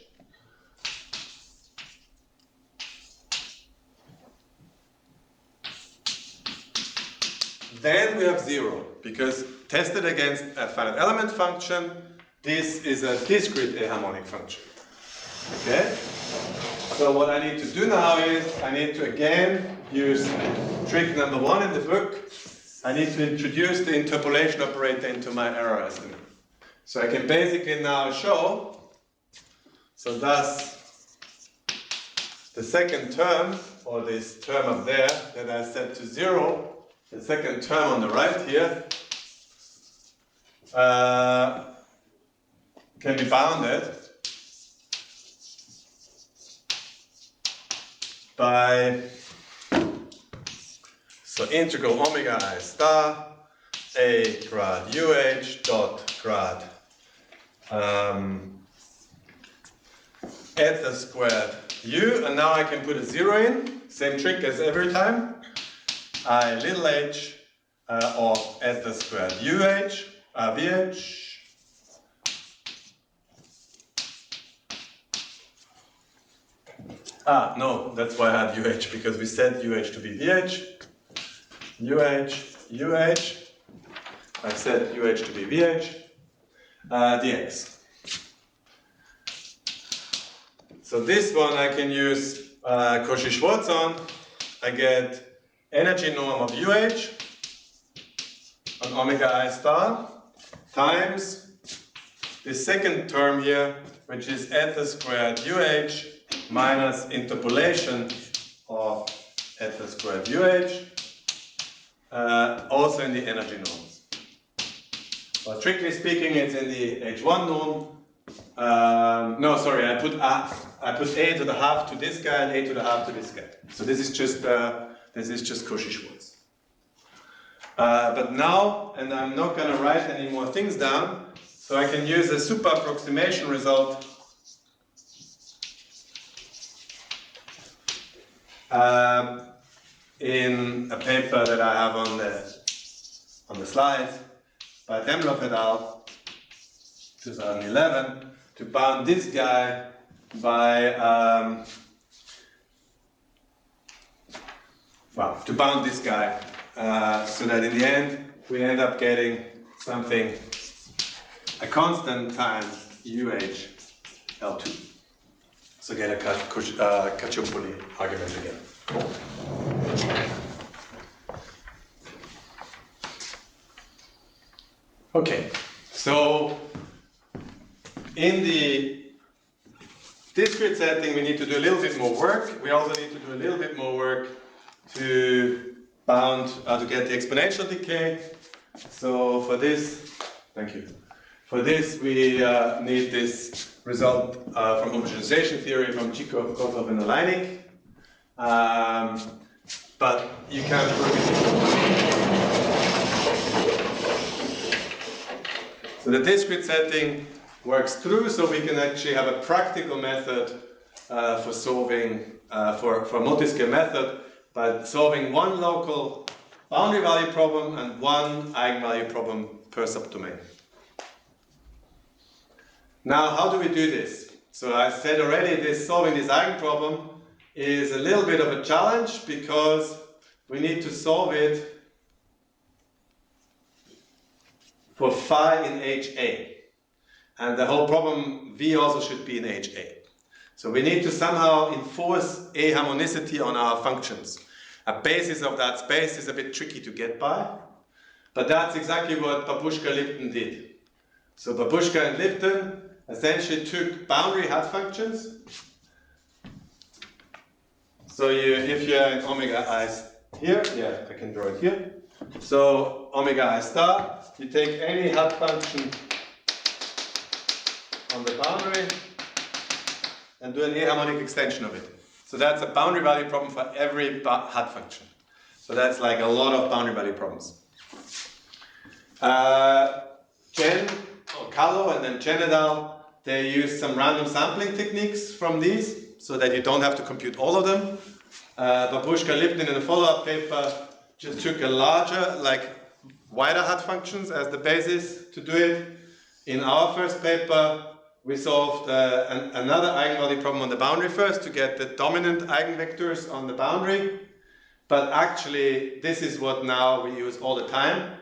then we have 0, because tested against a finite element function, this is a discrete aharmonic function. Okay? So what I need to do now is I need to again use trick number 1 in the book. I need to introduce the interpolation operator into my error estimate. So I can basically now show, so thus the second term, or this term up there that I set to 0, the second term on the right here, can be bounded by, so integral omega I star a grad UH dot grad eta squared U, and now I can put a 0 in, same trick as every time, I little h of eta squared UH, VH, no, that's why I had UH, because we set UH to be VH, UH, I set UH to be VH, dx. So this one I can use Cauchy-Schwarz on. I get energy norm of UH on omega I star times the second term here, which is eta squared UH minus interpolation of eta squared UH, also in the energy norms. Well, strictly speaking, it's in the H1 norm. No, sorry, I put a to the half to this guy and a to the half to this guy. So this is just Cauchy-Schwarz. But now, and I'm not going to write any more things down, so I can use a super approximation result in a paper that I have on the slides by Demlov et al. 2011 to bound this guy by to bound this guy so that in the end we end up getting something, a constant times UH L2. So get a Cacciopoli argument again. Okay, so in the discrete setting we need to do a little bit more work. We also need to do a little bit more work to bound to get the exponential decay. So for this, thank you. For this we need this result from homogenisation theory from Chekhov, Kotov, and Aleinik. But you can't work it. So the discrete setting works through, so we can actually have a practical method for solving, for a multiscale method, by solving one local boundary value problem and one eigenvalue problem per subdomain. Now, how do we do this? So I said already, solving this eigenproblem is a little bit of a challenge because we need to solve it for phi in HA. And the whole problem V also should be in HA. So we need to somehow enforce aharmonicity on our functions. A basis of that space is a bit tricky to get by, but that's exactly what Babushka-Lipton did. So Babushka and Lipton essentially took boundary hat functions. So if you're in omega I here, yeah, I can draw it here. So omega I star, you take any hat function on the boundary and do an aharmonic extension of it. So that's a boundary value problem for every hat function. So that's like a lot of boundary value problems. Callow and then Chen et al., they use some random sampling techniques from these so that you don't have to compute all of them. Babushka-Lipton in a follow-up paper just took a larger, like wider hat functions as the basis to do it. In our first paper, we solved another eigenvalue problem on the boundary first to get the dominant eigenvectors on the boundary. But actually, this is what now we use all the time.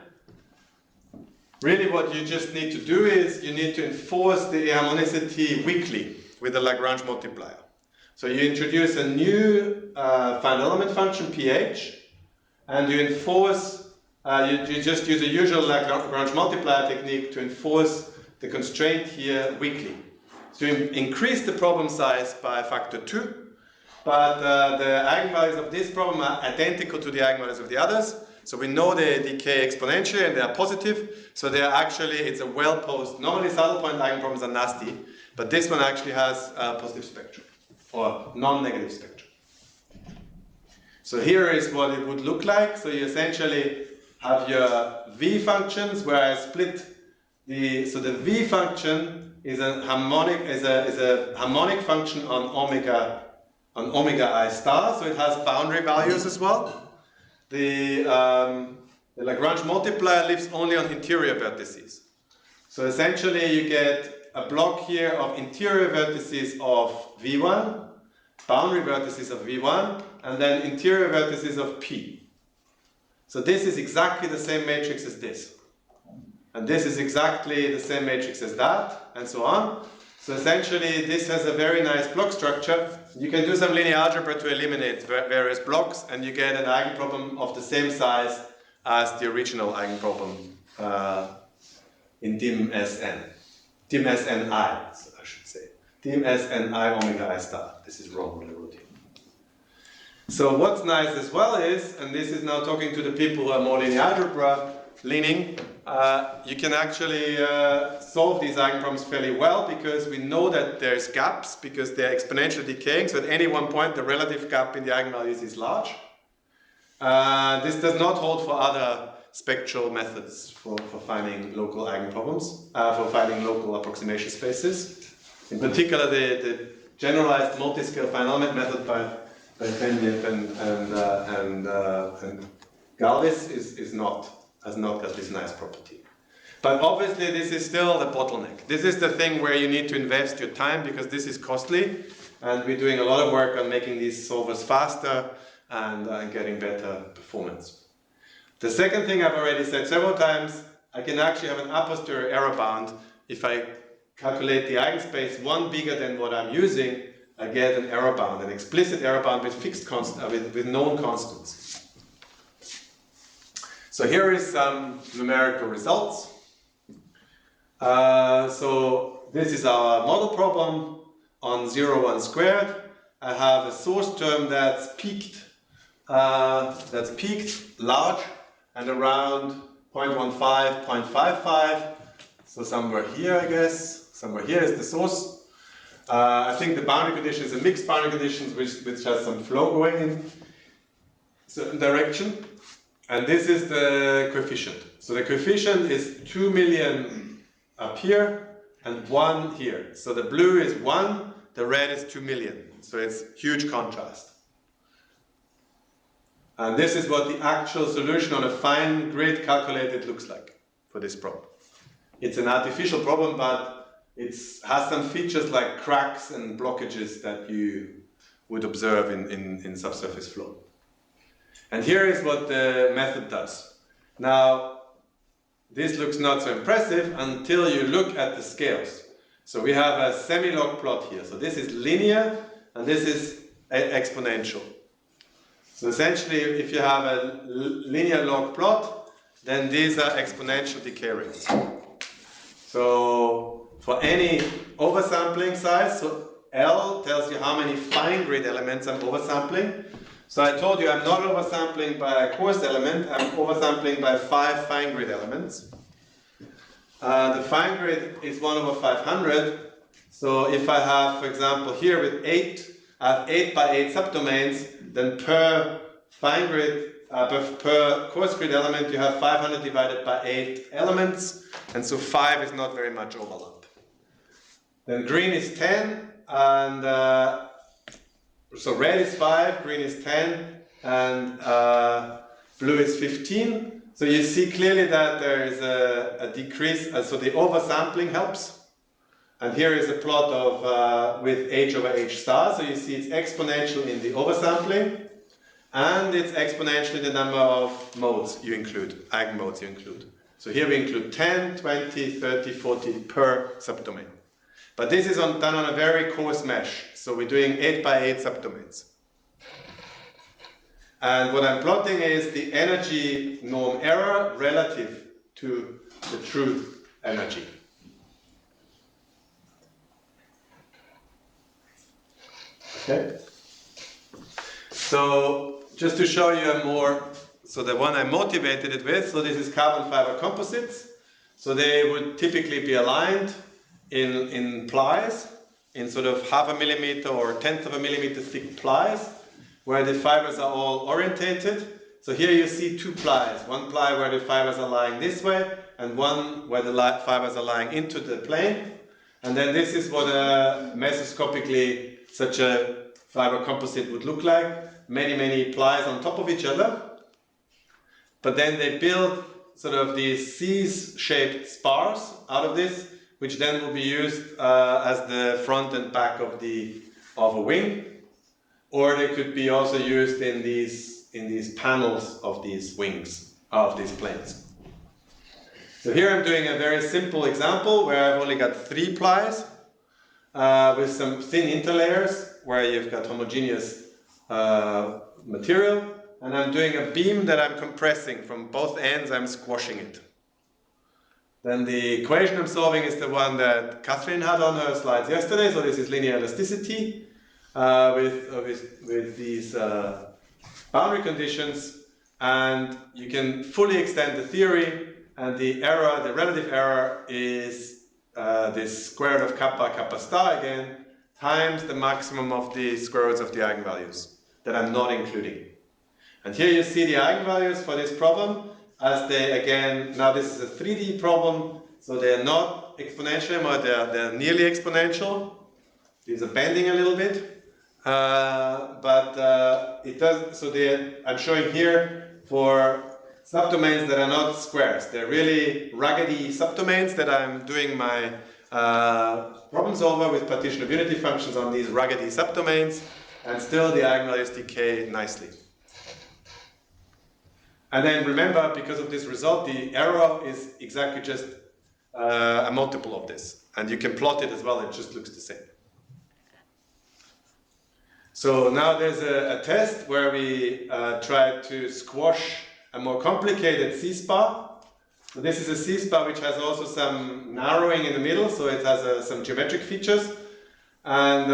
really what you just need to do is you need to enforce the harmonicity weakly with the Lagrange multiplier. So you introduce a new finite element function, pH, and you enforce, you just use the usual Lagrange multiplier technique to enforce the constraint here weakly. So you increase the problem size by a factor 2, but the eigenvalues of this problem are identical to the eigenvalues of the others. So we know they decay exponentially and they are positive. So they are actually, it's a well-posed. Normally saddle point eigenproblems are nasty, but this one actually has a positive spectrum or non-negative spectrum. So here is what it would look like. So you essentially have your V functions where I split so the V function is a harmonic function on omega I star, so it has boundary values as well. The Lagrange multiplier lives only on interior vertices. So essentially you get a block here of interior vertices of V1, boundary vertices of V1, and then interior vertices of P. So this is exactly the same matrix as this. And this is exactly the same matrix as that, and so on. So essentially this has a very nice block structure. You can do some linear algebra to eliminate various blocks, and you get an eigenproblem of the same size as the original eigenproblem in dim Sn. Dim Sni, I should say. Dim Sni omega I star. This is wrong what I wrote here. So what's nice as well is, and this is now talking to the people who are more linear algebra leaning, you can actually solve these eigenproblems fairly well because we know that there's gaps because they're exponentially decaying. So at any one point, the relative gap in the eigenvalues is large. This does not hold for other spectral methods for finding local eigenproblems, for finding local approximation spaces. In particular, the generalized multiscale finite element method by Fenwick and Galvis has not got this nice property. But obviously this is still the bottleneck. This is the thing where you need to invest your time because this is costly, and we're doing a lot of work on making these solvers faster and getting better performance. The second thing I've already said several times, I can actually have an a posteriori error bound. If I calculate the eigenspace one bigger than what I'm using, I get an error bound, an explicit error bound with fixed constant, with known constants. So here is some numerical results. So this is our model problem on 0, 1 squared. I have a source term that's peaked large and around 0.15, 0.55. So somewhere here, I guess. Somewhere here is the source. I think the boundary condition is a mixed boundary conditions which has some flow going in certain direction. And this is the coefficient. So the coefficient is 2 million up here and 1 here. So the blue is 1, the red is 2 million. So it's huge contrast. And this is what the actual solution on a fine grid calculated looks like for this problem. It's an artificial problem, but it has some features like cracks and blockages that you would observe in subsurface flow. And here is what the method does. Now, this looks not so impressive until you look at the scales. So we have a semi-log plot here. So this is linear and this is exponential. So essentially, if you have a linear log plot, then these are exponential decay rates. So for any oversampling size, so L tells you how many fine grid elements I'm oversampling. So I told you I'm not oversampling by a coarse element, I'm oversampling by 5 fine grid elements. The fine grid is 1 over 500. So if I have, for example, here with 8, I have 8 by 8 subdomains, then per fine grid, per coarse grid element, you have 500 divided by 8 elements, and so 5 is not very much overlap. Then green is 10, and so red is 5, green is 10, and blue is 15. So you see clearly that there is a decrease, so the oversampling helps. And here is a plot of with h over h star. So you see it's exponential in the oversampling, and it's exponential in the number of modes you include, eigenmodes you include. So here we include 10, 20, 30, 40 per subdomain. But this is done on a very coarse mesh. So we're doing 8 by 8 subdomains. And what I'm plotting is the energy norm error relative to the truth energy. Okay? So just to show you a more, so the one I motivated it with, so this is carbon fiber composites. So they would typically be aligned in plies, in sort of 0.5 millimeter or 1/10 of a millimeter thick plies, where the fibers are all orientated. So here you see two plies, one ply where the fibers are lying this way, and one where the fibers are lying into the plane. And then this is what mesoscopically such a fiber composite would look like. Many plies on top of each other. But then they build sort of these C-shaped spars out of this, which then will be used as the front and back of a wing. Or they could be also used in these panels of these wings, of these planes. So here I'm doing a very simple example where I've only got 3 plies with some thin interlayers where you've got homogeneous material, and I'm doing a beam that I'm compressing from both ends. I'm squashing it. Then the equation I'm solving is the one that Catherine had on her slides yesterday. So this is linear elasticity with these boundary conditions, and you can fully extend the theory. And the error, the relative error, is this square root of kappa star again, times the maximum of the square roots of the eigenvalues that I'm not including. And here you see the eigenvalues for this problem, as they, again, now this is a 3D problem, so they're not exponential anymore, they're nearly exponential. These are bending a little bit. It does, so I'm showing here for subdomains that are not squares. They're really ruggedy subdomains that I'm doing my problems over with partition of unity functions on these ruggedy subdomains, and still the eigenvalues decay nicely. And then remember, because of this result, the error is exactly just a multiple of this. And you can plot it as well, it just looks the same. So now there's a test where we try to squash a more complicated C-spar. So this is a C-spar which has also some narrowing in the middle, so it has some geometric features. And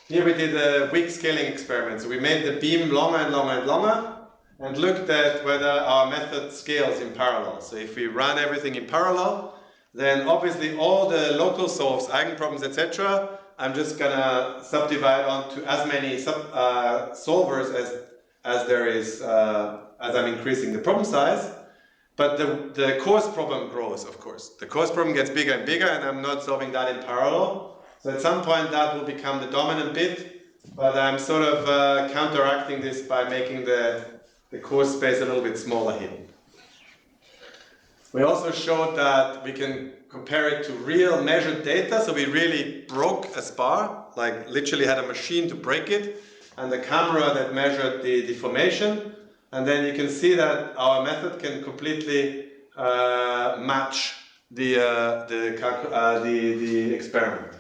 here we did a weak scaling experiment. So we made the beam longer and longer and longer, and looked at whether our method scales in parallel. So if we run everything in parallel, then obviously all the local solves, eigenproblems, etc., I'm just gonna subdivide onto as many solvers as there is, as I'm increasing the problem size. But the coarse problem grows, of course. The coarse problem gets bigger and bigger, and I'm not solving that in parallel. So at some point that will become the dominant bit, but I'm sort of counteracting this by making the coarse space a little bit smaller here. We also showed that we can compare it to real measured data, so we really broke a spar, like literally had a machine to break it, and the camera that measured the deformation, and then you can see that our method can completely match the experiment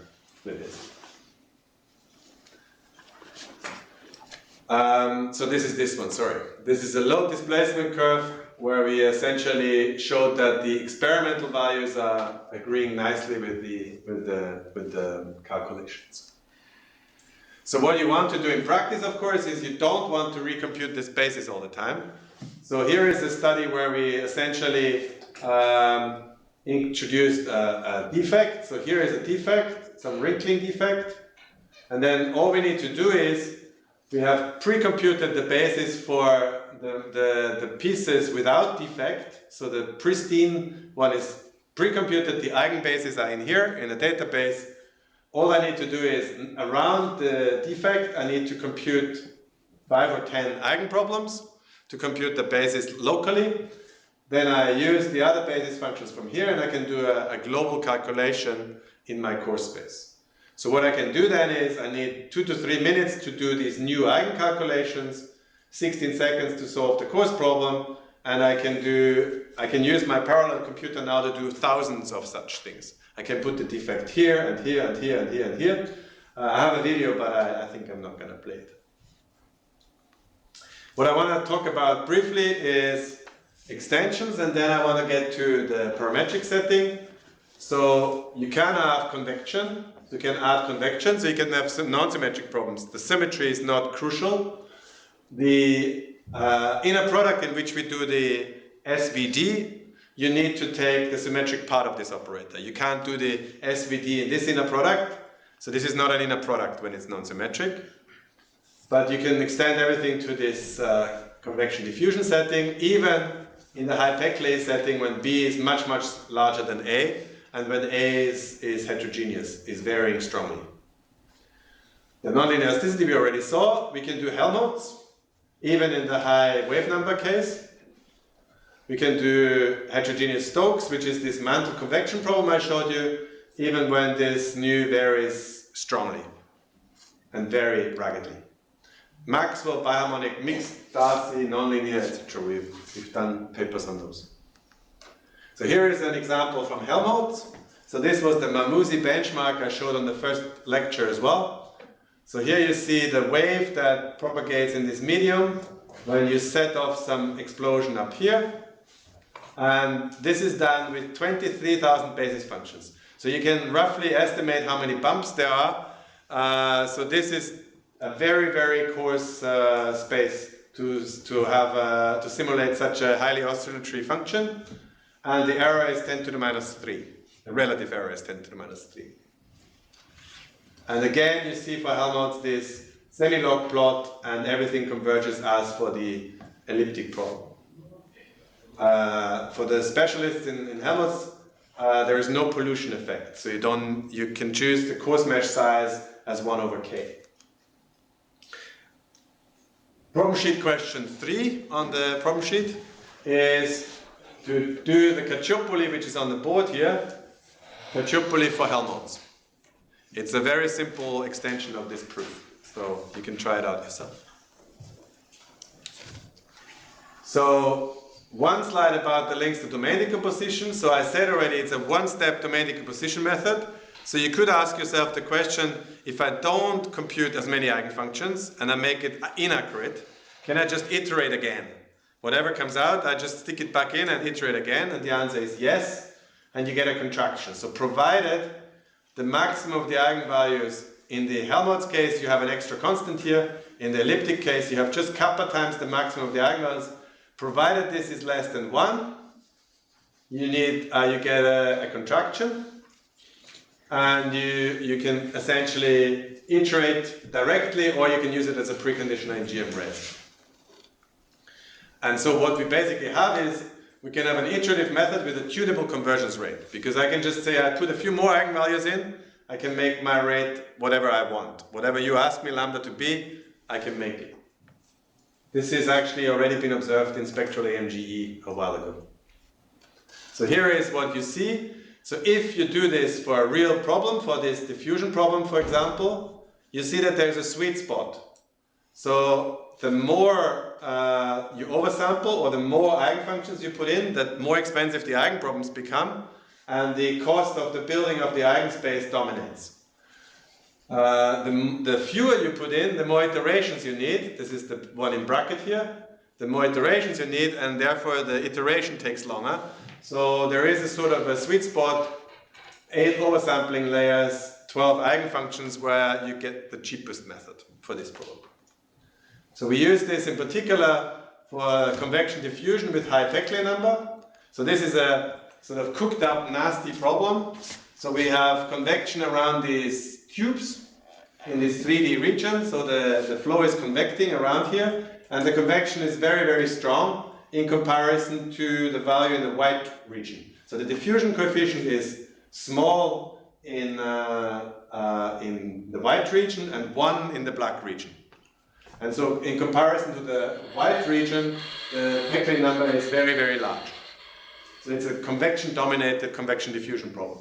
with this. So this is this one, sorry. This is a load displacement curve where we essentially showed that the experimental values are agreeing nicely with the calculations. So what you want to do in practice, of course, is you don't want to recompute the spaces all the time. So here is a study where we essentially introduced a defect. So here is a defect, some wrinkling defect. And then all we need to do is we have pre-computed the basis for the pieces without defect. So the pristine one is pre-computed, the eigenbases are in here in a database. All I need to do is, around the defect, I need to compute 5 or 10 eigenproblems to compute the basis locally. Then I use the other basis functions from here, and I can do a global calculation in my coarse space. So what I can do then is I need 2 to 3 minutes to do these new eigencalculations, 16 seconds to solve the coarse problem, and I can do I can use my parallel computer now to do thousands of such things. I can put the defect here and here and here and here and here. I have a video, but I think I'm not going to play it. What I want to talk about briefly is extensions, and then I want to get to the parametric setting. So you can have convection. You can add convection, so you can have some non-symmetric problems. The symmetry is not crucial. The inner product in which we do the SVD, you need to take the symmetric part of this operator. You can't do the SVD in this inner product, so this is not an inner product when it's non-symmetric. But you can extend everything to this convection diffusion setting, even in the Hausdorff setting when B is much, much larger than A, and when A is heterogeneous, is varying strongly. The nonlinear elasticity we already saw. We can do Helmholtz, even in the high wave number case. We can do heterogeneous Stokes, which is this mantle convection problem I showed you, even when this nu varies strongly and very raggedly. Maxwell, biharmonic, mixed, Darcy, nonlinear, etc. We've done papers on those. So here is an example from Helmholtz. So this was the Mamouzi benchmark I showed on the first lecture as well. So here you see the wave that propagates in this medium when you set off some explosion up here. And this is done with 23,000 basis functions. So you can roughly estimate how many bumps there are. So this is a very, very coarse space to simulate such a highly oscillatory function. And the error is 10 to the minus 3. The relative error is 10 to the minus 3. And again, you see for Helmholtz this semi-log plot, and everything converges as for the elliptic problem. For the specialists in Helmholtz, there is no pollution effect. So you can choose the coarse mesh size as 1 over k. Problem sheet question 3 on the problem sheet is to do the Cacciopoli, which is on the board here, Cacciopoli for Helmholtz. It's a very simple extension of this proof, so you can try it out yourself. So one slide about the links to domain decomposition. So I said already it's a one-step domain decomposition method. So you could ask yourself the question, if I don't compute as many eigenfunctions and I make it inaccurate, can I just iterate again? Whatever comes out, I just stick it back in and iterate again, and the answer is yes, and you get a contraction. So provided the maximum of the eigenvalues in the Helmholtz case, you have an extra constant here. In the elliptic case, you have just kappa times the maximum of the eigenvalues. Provided this is less than 1, you get a contraction, and you can essentially iterate directly, or you can use it as a preconditioner in GMRes. And so what we basically have is, we can have an iterative method with a tunable convergence rate, because I can just say I put a few more eigenvalues in, I can make my rate whatever I want. Whatever you ask me lambda to be, I can make it. This has actually already been observed in spectral AMGE a while ago. So here is what you see. So if you do this for a real problem, for this diffusion problem, for example, you see that there's a sweet spot. So the more you oversample, or the more eigenfunctions you put in, the more expensive the eigenproblems become, and the cost of the building of the eigenspace dominates. The fewer you put in, the more iterations you need. This is the one in bracket here. The more iterations you need, and therefore the iteration takes longer. So there is a sort of a sweet spot, 8 oversampling layers, 12 eigenfunctions, where you get the cheapest method for this problem. So we use this in particular for convection diffusion with high Peclet number. So this is a sort of cooked up nasty problem. So we have convection around these cubes in this 3D region. So the flow is convecting around here, and the convection is very, very strong in comparison to the value in the white region. So the diffusion coefficient is small in the white region and 1 in the black region. And so in comparison to the white region, the Peclet number is very, very large. So it's a convection-dominated convection diffusion problem.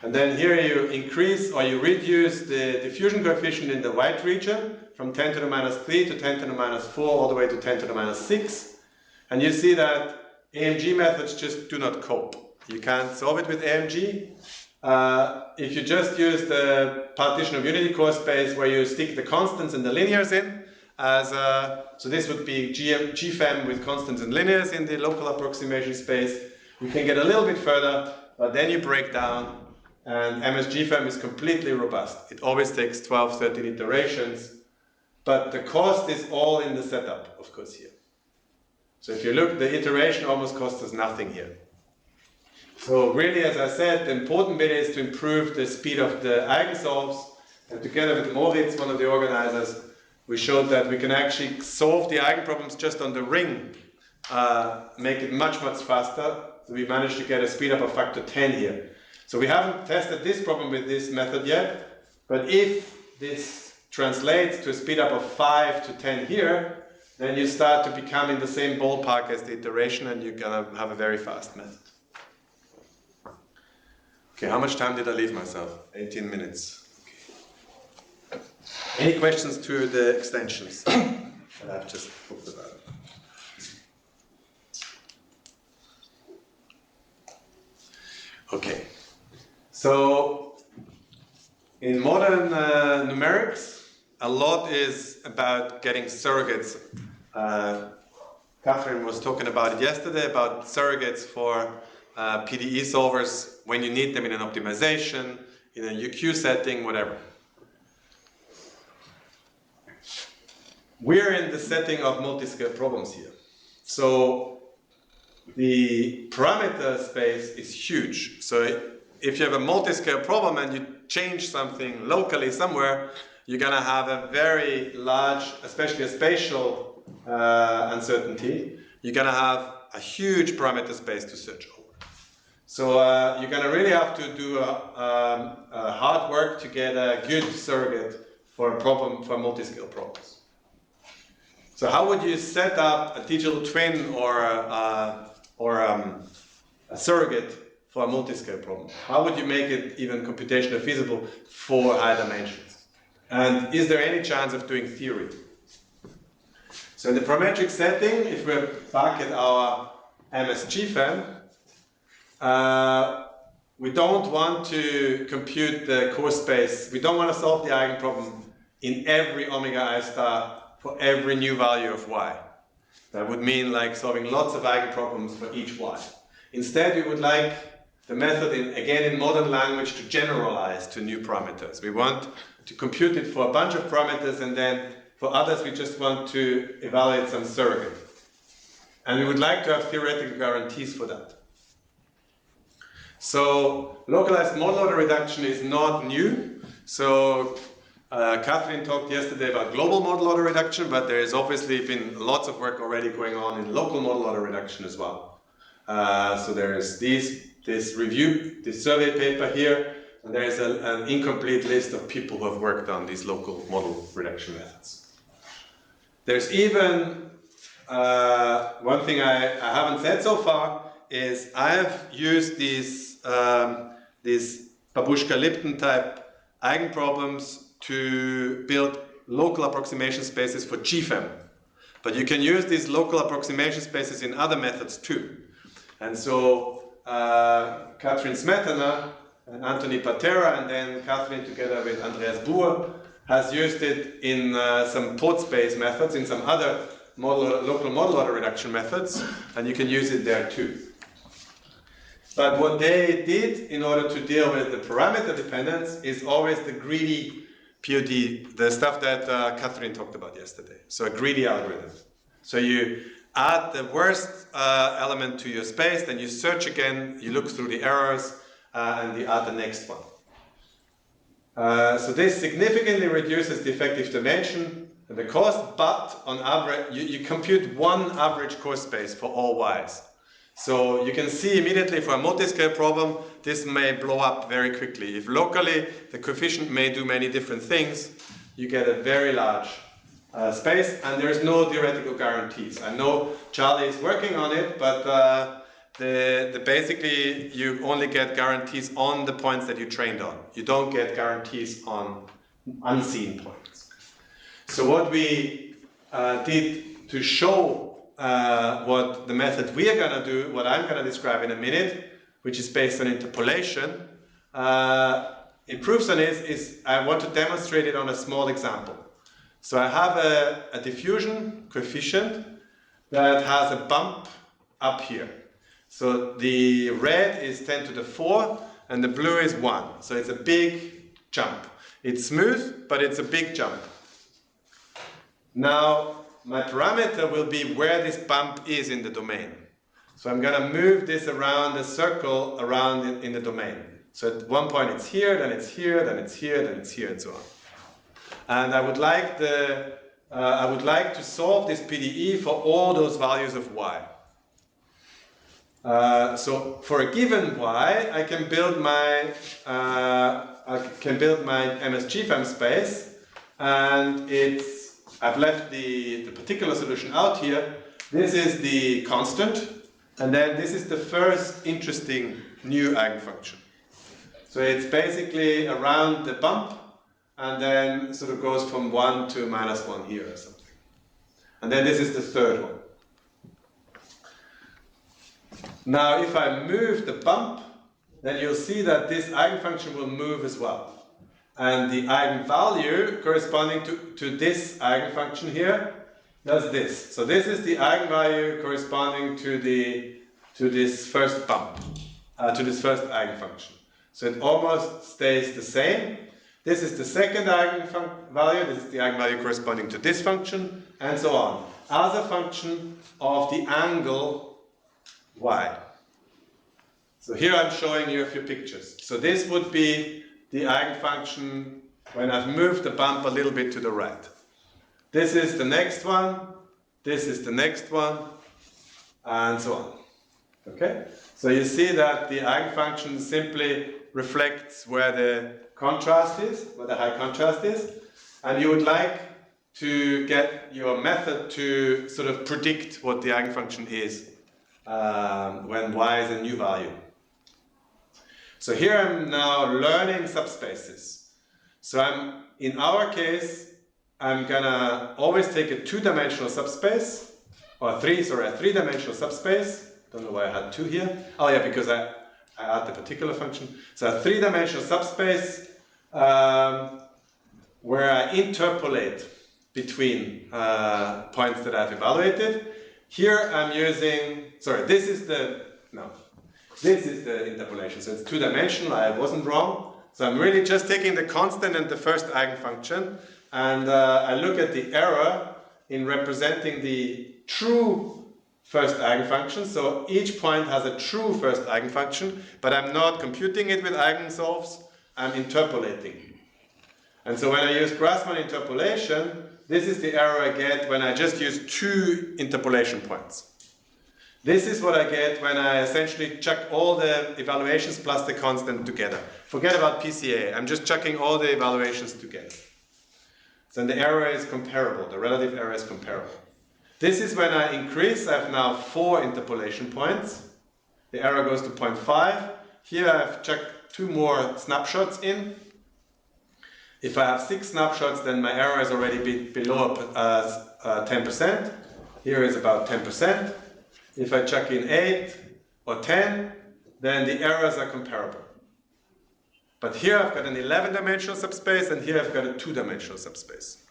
And then here you increase or you reduce the diffusion coefficient in the white region from 10 to the minus 3 to 10 to the minus 4 all the way to 10 to the minus 6. And you see that AMG methods just do not cope. You can't solve it with AMG. If you just use the partition of unity core space where you stick the constants and the linears in, so this would be GFEM with constants and linears in the local approximation space. You can get a little bit further, but then you break down, and MS-GFEM is completely robust. It always takes 12, 13 iterations, but the cost is all in the setup, of course, here. So if you look, the iteration almost costs us nothing here. So really, as I said, the important bit is to improve the speed of the eigensolves, and together with Moritz, one of the organizers, we showed that we can actually solve the eigenproblems just on the ring, make it much, much faster. So we managed to get a speed up of factor 10 here. So we haven't tested this problem with this method yet, but if this translates to a speed up of 5 to 10 here, then you start to become in the same ballpark as the iteration, and you're gonna have a very fast method. Okay, how much time did I leave myself? 18 minutes. Okay. Any questions to the extensions that I've just talked about? Okay, so in modern numerics, a lot is about getting surrogates. Catherine was talking about it yesterday, about surrogates for PDE solvers when you need them in an optimization, in a UQ setting, whatever. We're in the setting of multiscale problems here. So the parameter space is huge. So if you have a multiscale problem and you change something locally somewhere, you're going to have a very large, especially a spatial uncertainty. You're going to have a huge parameter space to search over. So you're going to really have to do hard work to get a good surrogate for a problem, for multiscale problems. So how would you set up a digital twin or a surrogate for a multiscale problem? How would you make it even computationally feasible for high dimensions? And is there any chance of doing theory? So in the parametric setting, if we're back at our MS-GFEM, we don't want to compute the core space. We don't want to solve the eigenproblem in every omega I star for every new value of y. That would mean like solving lots of eigenproblems for each y. Instead, we would like the method, again in modern language, to generalize to new parameters. We want to compute it for a bunch of parameters, and then for others we just want to evaluate some surrogate. And we would like to have theoretical guarantees for that. So localized model order reduction is not new. So Catherine talked yesterday about global model order reduction, but there has obviously been lots of work already going on in local model order reduction as well. So there is this review, this survey paper here, and there is an incomplete list of people who have worked on these local model reduction methods. There's even one thing I haven't said so far is I have used these Babushka-Lipton type eigenproblems to build local approximation spaces for GFEM. But you can use these local approximation spaces in other methods too. And so Katrin Smetana and Anthony Patera, and then Catherine together with Andreas Buhr, has used it in some port space methods, in some other local model order reduction methods, and you can use it there too. But what they did in order to deal with the parameter dependence is always the greedy POD, the stuff that Catherine talked about yesterday. So a greedy algorithm. So you add the worst element to your space, then you search again, you look through the errors, and you add the next one. So this significantly reduces the effective dimension and the cost, but on average, you compute one average core space for all y's. So you can see immediately for a multiscale problem, this may blow up very quickly. If locally the coefficient may do many different things, you get a very large space, and there's no theoretical guarantees. I know Charlie is working on it, but basically you only get guarantees on the points that you trained on. You don't get guarantees on unseen points. So what we did to show what the method we are going to do, what I'm going to describe in a minute, which is based on interpolation, improves on it is I want to demonstrate it on a small example. So I have a diffusion coefficient that has a bump up here. So the red is 10 to the 4 and the blue is 1. So it's a big jump. It's smooth, but it's a big jump. Now, my parameter will be where this bump is in the domain. So I'm going to move this around the circle around in the domain. So at one point it's here, then it's here, then it's here, then it's here, and so on. And I would like to solve this PDE for all those values of y. So for a given y, I can build my MS GFEM space, and I've left the particular solution out here. This is the constant, and then this is the first interesting new eigenfunction. So it's basically around the bump, and then sort of goes from 1 to -1 here or something. And then this is the third one. Now if I move the bump, then you'll see that this eigenfunction will move as well. And the eigenvalue corresponding to this eigenfunction here does this. So this is the eigenvalue corresponding to this first bump, to this first eigenfunction. So it almost stays the same. This is the second eigenvalue, this is the eigenvalue corresponding to this function, and so on, as a function of the angle y. So here I'm showing you a few pictures. So this would be the eigenfunction when I've moved the bump a little bit to the right. This is the next one, this is the next one, and so on. Okay? So you see that the eigenfunction simply reflects where the contrast is, where the high contrast is, and you would like to get your method to sort of predict what the eigenfunction is when y is a new value. So here I'm now learning subspaces. So in our case, I'm gonna always take a two-dimensional subspace, or a three-dimensional subspace. Don't know why I had 2 here. Oh yeah, because I add the particular function. So a three-dimensional subspace where I interpolate between points that I've evaluated. Here I'm using, this is the interpolation. So it's two-dimensional, I wasn't wrong. So I'm really just taking the constant and the first eigenfunction, and I look at the error in representing the true first eigenfunction. So each point has a true first eigenfunction, but I'm not computing it with eigensolves, I'm interpolating. And so when I use Grassmann interpolation, this is the error I get when I just use 2 interpolation points. This is what I get when I essentially chuck all the evaluations plus the constant together. Forget about PCA, I'm just chucking all the evaluations together. So the error is comparable, the relative error is comparable. This is when I increase, I have now 4 interpolation points. The error goes to 0.5. Here I've chucked 2 more snapshots in. If I have 6 snapshots, then my error is already below 10%. Here is about 10%. If I chuck in 8 or 10, then the errors are comparable. But here I've got an 11-dimensional subspace, and here I've got a 2-dimensional subspace.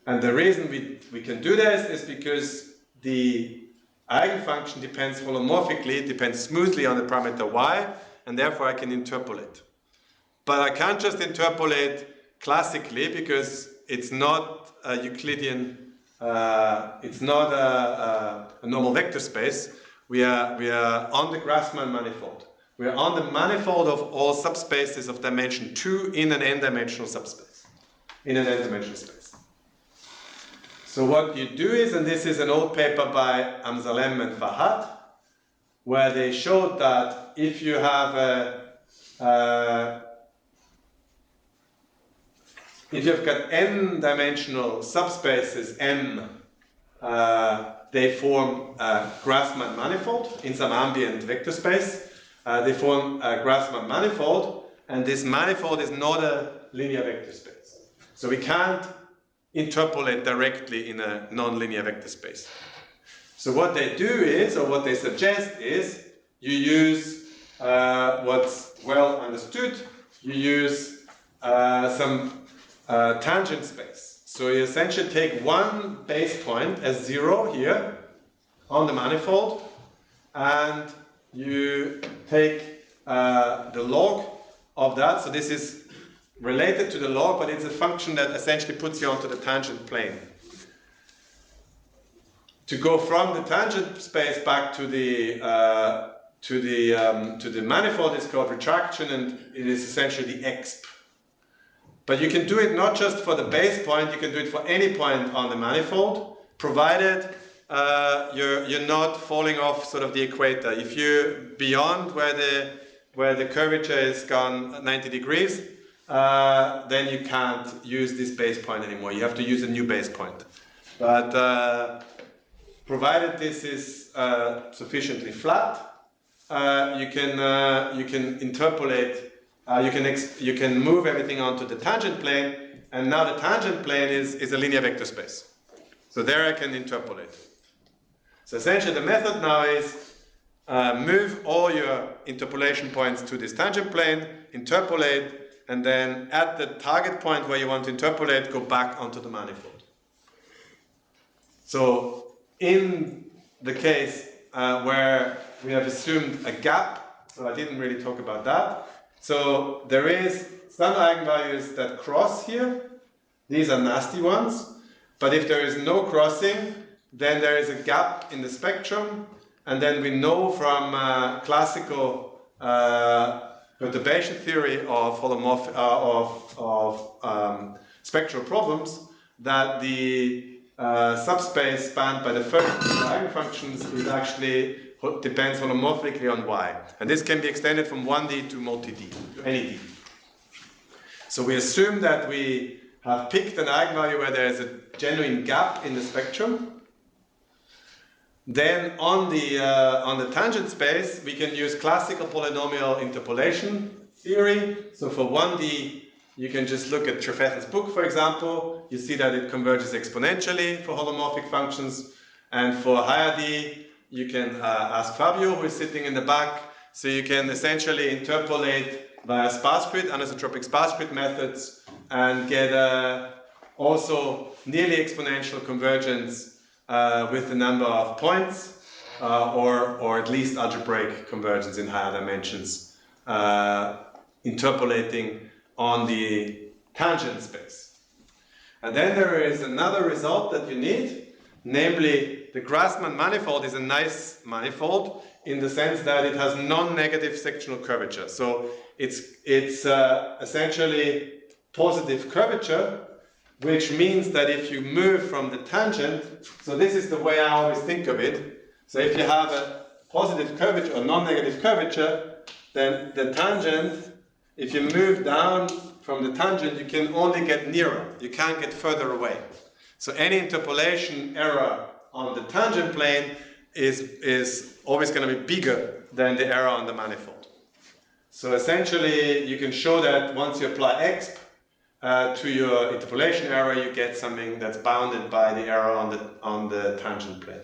And the reason we can do this is because the eigenfunction depends holomorphically, depends smoothly on the parameter y, and therefore I can interpolate. But I can't just interpolate classically because it's not a Euclidean, it's not a normal vector space. We are on the Grassmann manifold. We are on the manifold of all subspaces of dimension 2 in an n-dimensional subspace, in an n-dimensional space. So what you do is, and this is an old paper by Amsalem and Fahad, where they showed that if you have if you've got n-dimensional subspaces M, they form a Grassmann manifold in some ambient vector space. They form a Grassmann manifold, and this manifold is not a linear vector space. So we can't interpolate directly in a non-linear vector space. So what they do is, or what they suggest is, you use what's well understood, you use some tangent space. So you essentially take one base point as 0 here on the manifold, and you take the log of that. So this is related to the log, but it's a function that essentially puts you onto the tangent plane. To go from the tangent space back to the manifold is called retraction, and it is essentially the exp. But you can do it not just for the base point, you can do it for any point on the manifold, provided you're not falling off sort of the equator. If you're beyond where the curvature is gone 90 degrees, then you can't use this base point anymore. You have to use a new base point. But provided this is sufficiently flat, you can interpolate. You can move everything onto the tangent plane, and now the tangent plane is a linear vector space. So there I can interpolate. So essentially the method now is move all your interpolation points to this tangent plane, interpolate, and then at the target point where you want to interpolate, go back onto the manifold. So in the case where we have assumed a gap, so I didn't really talk about that. So there is some eigenvalues that cross here. These are nasty ones. But if there is no crossing, then there is a gap in the spectrum. And then we know from classical perturbation theory of spectral problems that the subspace spanned by the first eigenfunctions is actually depends holomorphically on y. And this can be extended from 1D to multi-D, to any D. So we assume that we have picked an eigenvalue where there is a genuine gap in the spectrum. Then on the tangent space, we can use classical polynomial interpolation theory. So for 1D, you can just look at Trefethen's book, for example. You see that it converges exponentially for holomorphic functions. And for higher D, you can ask Fabio, who is sitting in the back. So you can essentially interpolate via sparse grid, anisotropic sparse grid methods, and get also nearly exponential convergence with the number of points, or at least algebraic convergence in higher dimensions, interpolating on the tangent space. And then there is another result that you need, namely the Grassmann manifold is a nice manifold in the sense that it has non-negative sectional curvature. So it's essentially positive curvature, which means that if you move from the tangent, so this is the way I always think of it. So if you have a positive curvature or non-negative curvature, then the tangent, if you move down from the tangent, you can only get nearer. You can't get further away. So any interpolation error on the tangent plane is always going to be bigger than the error on the manifold. So essentially, you can show that once you apply exp to your interpolation error, you get something that's bounded by the error on the tangent plane.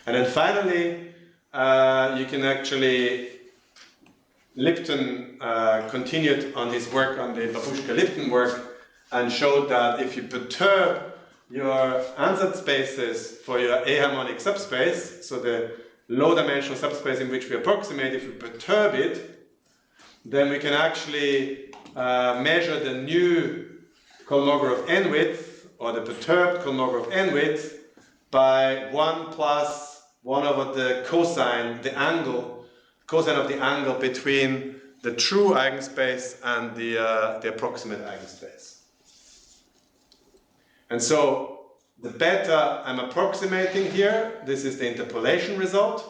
And then finally, you can actually, Lipton continued on his work on the Babushka-Lipton work and showed that if you perturb your ansatz spaces for your aharmonic subspace, so the low-dimensional subspace in which we approximate, if we perturb it, then we can actually measure the new Kolmogorov n-width, or the perturbed Kolmogorov n-width, by 1 plus 1 over the cosine of the angle between the true eigenspace and the approximate eigenspace. And so the beta I'm approximating here, this is the interpolation result.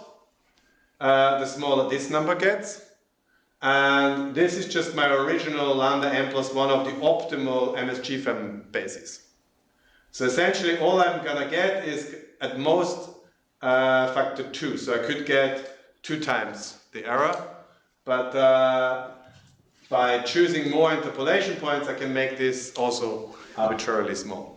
The smaller this number gets. And this is just my original lambda n plus 1 of the optimal MS-GFEM basis. So essentially all I'm going to get is at most factor 2. So I could get 2 times the error. But by choosing more interpolation points, I can make this also arbitrarily small.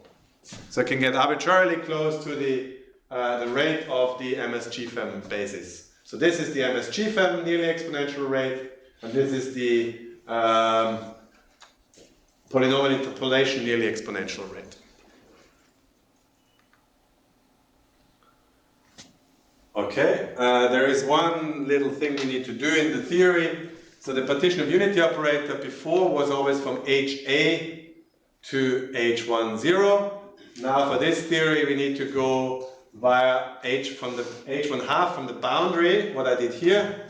So I can get arbitrarily close to the the rate of the MS-GFEM basis. So this is the MS-GFEM nearly exponential rate, and this is the polynomial interpolation nearly exponential rate. Okay, there is one little thing we need to do in the theory. So the partition of unity operator before was always from HA to H10. Now for this theory we need to go via H1 half from the boundary, what I did here,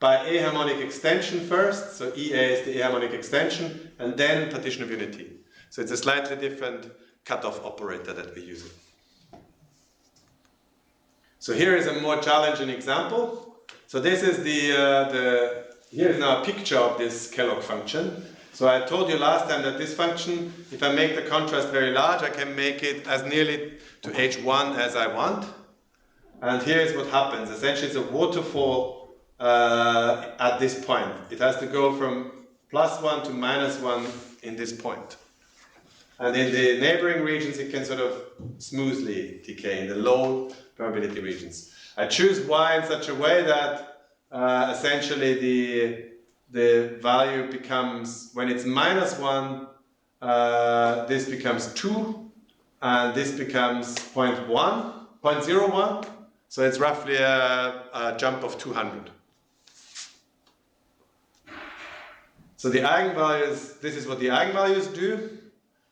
by a harmonic extension first. So EA is the a harmonic extension, and then partition of unity. So it's a slightly different cutoff operator that we're using. So here is a more challenging example. So this is here is now a picture of this Kellogg function. So I told you last time that this function, if I make the contrast very large, I can make it as nearly to H1 as I want. And here is what happens. Essentially, it's a waterfall at this point. It has to go from +1 to -1 in this point. And in the neighboring regions, it can sort of smoothly decay in the low probability regions. I choose y in such a way that essentially the value becomes, when it's -1, this becomes 2, and this becomes 0.01. So it's roughly a jump of 200. So the eigenvalues, this is what the eigenvalues do.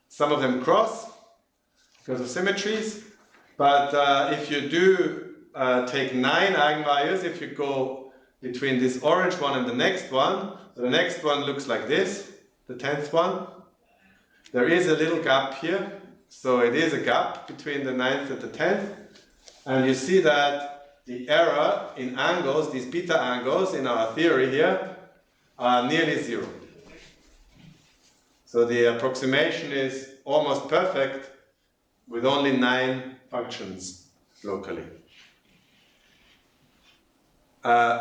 Some of them cross because of symmetries. But if you do take 9 eigenvalues, if you go between this orange one and the next one, the next one looks like this, the 10th one. There is a little gap here, so it is a gap between the 9th and the 10th. And you see that the error in angles, these beta angles in our theory here, are nearly 0. So the approximation is almost perfect with only 9 functions locally.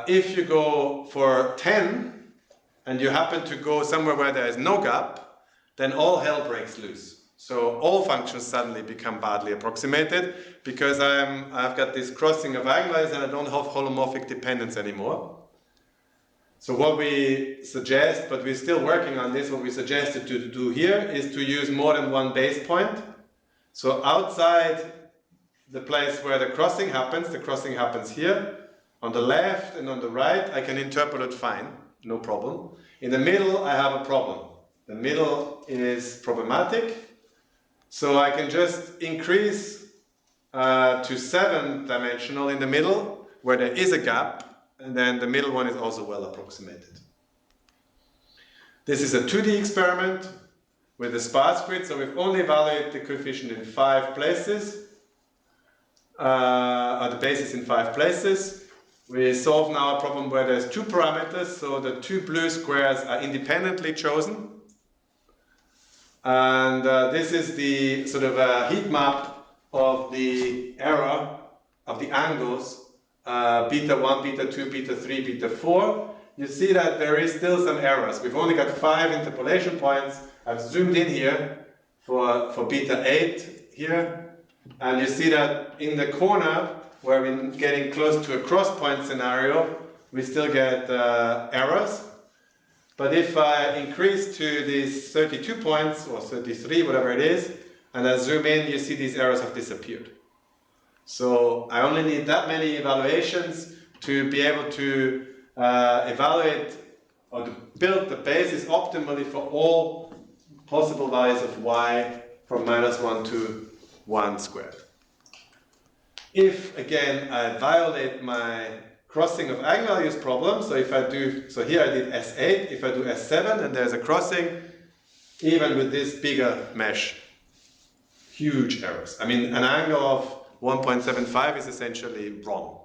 If you go for 10 and you happen to go somewhere where there is no gap, then all hell breaks loose. So all functions suddenly become badly approximated because I've got this crossing of eigenvalues and I don't have holomorphic dependence anymore. So what we suggest, but we're still working on this, what we suggested to do here is to use more than one base point. So outside the place where the crossing happens here. On the left and on the right, I can interpolate fine, no problem. In the middle, I have a problem. The middle is problematic. So I can just increase to 7-dimensional in the middle, where there is a gap, and then the middle one is also well approximated. This is a 2D experiment with a sparse grid, so we've only evaluated the coefficient in 5 places, or the basis in 5 places. We solve now a problem where there's 2 parameters, so the 2 blue squares are independently chosen. And this is the sort of heat map of the error of the angles, beta 1, beta 2, beta 3, beta 4. You see that there is still some errors. We've only got 5 interpolation points. I've zoomed in here for beta 8 here. And you see that in the corner, where we're getting close to a cross-point scenario, we still get errors. But if I increase to these 32 points, or 33, whatever it is, and I zoom in, you see these errors have disappeared. So I only need that many evaluations to be able to evaluate or to build the basis optimally for all possible values of y from -1 to 1 squared. If, again, I violate my crossing of eigenvalues problem, so if I do, so here I did S8, if I do S7 and there's a crossing, even with this bigger mesh, huge errors. I mean, an angle of 1.75 is essentially wrong,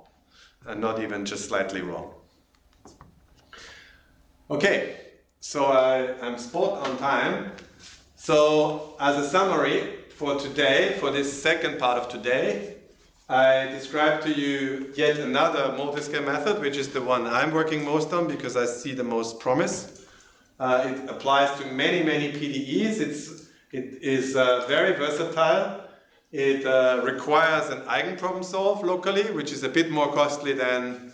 and not even just slightly wrong. Okay, so I'm spot on time. So as a summary for today, for this second part of today, I described to you yet another multiscale method, which is the one I'm working most on because I see the most promise. It applies to many, many PDEs. It is very versatile. It requires an eigenproblem solve locally, which is a bit more costly than